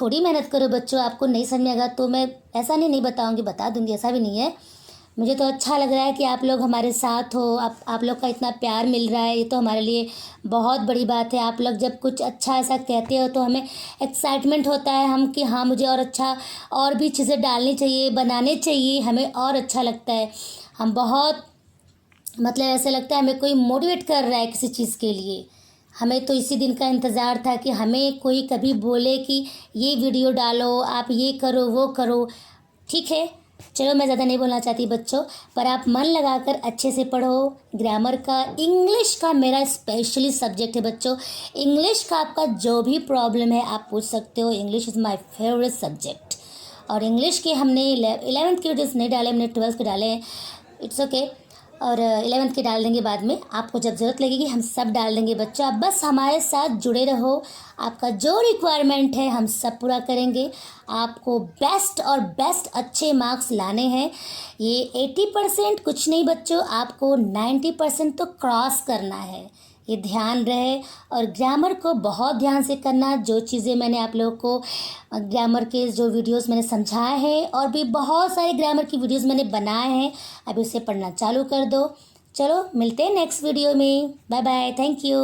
थोड़ी मेहनत करो बच्चों। आपको नहीं समझ में आएगा तो मैं ऐसा नहीं बताऊँगी, बता दूँगी, ऐसा भी नहीं है। मुझे तो अच्छा लग रहा है कि आप लोग हमारे साथ हो, आप लोग का इतना प्यार मिल रहा है, ये तो हमारे लिए बहुत बड़ी बात है। आप लोग जब कुछ अच्छा ऐसा कहते हो तो हमें एक्साइटमेंट होता है हम कि हाँ, मुझे और अच्छा और भी चीज़ें डालनी चाहिए, बनाने चाहिए, हमें और अच्छा लगता है। हम बहुत मतलब ऐसा लगता है हमें कोई मोटिवेट कर रहा है किसी चीज़ के लिए। हमें तो इसी दिन का इंतज़ार था कि हमें कोई कभी बोले कि ये वीडियो डालो, आप ये करो वो करो, ठीक है। चलो, मैं ज़्यादा नहीं बोलना चाहती बच्चों, पर आप मन लगाकर अच्छे से पढ़ो। ग्रामर का, इंग्लिश का मेरा स्पेशली सब्जेक्ट है बच्चों। इंग्लिश का आपका जो भी प्रॉब्लम है आप पूछ सकते हो। English is my favourite subject. और इंग्लिश के हमने 11th के वीडियोस नहीं डाले, हमने 12th के डाले हैं। It's okay. और 11th के डाल देंगे बाद में, आपको जब ज़रूरत लगेगी हम सब डाल देंगे बच्चों। आप बस हमारे साथ जुड़े रहो, आपका जो रिक्वायरमेंट है हम सब पूरा करेंगे। आपको बेस्ट और बेस्ट अच्छे मार्क्स लाने हैं। ये 80% कुछ नहीं बच्चों, आपको 90% तो क्रॉस करना है, ये ध्यान रहे। और ग्रामर को बहुत ध्यान से करना। जो चीज़ें मैंने आप लोगों को ग्रामर के जो वीडियोस मैंने समझाए हैं, और भी बहुत सारे ग्रामर की वीडियोस मैंने बनाए हैं, अभी उसे पढ़ना चालू कर दो। चलो, मिलते हैं नेक्स्ट वीडियो में। Bye bye, thank you.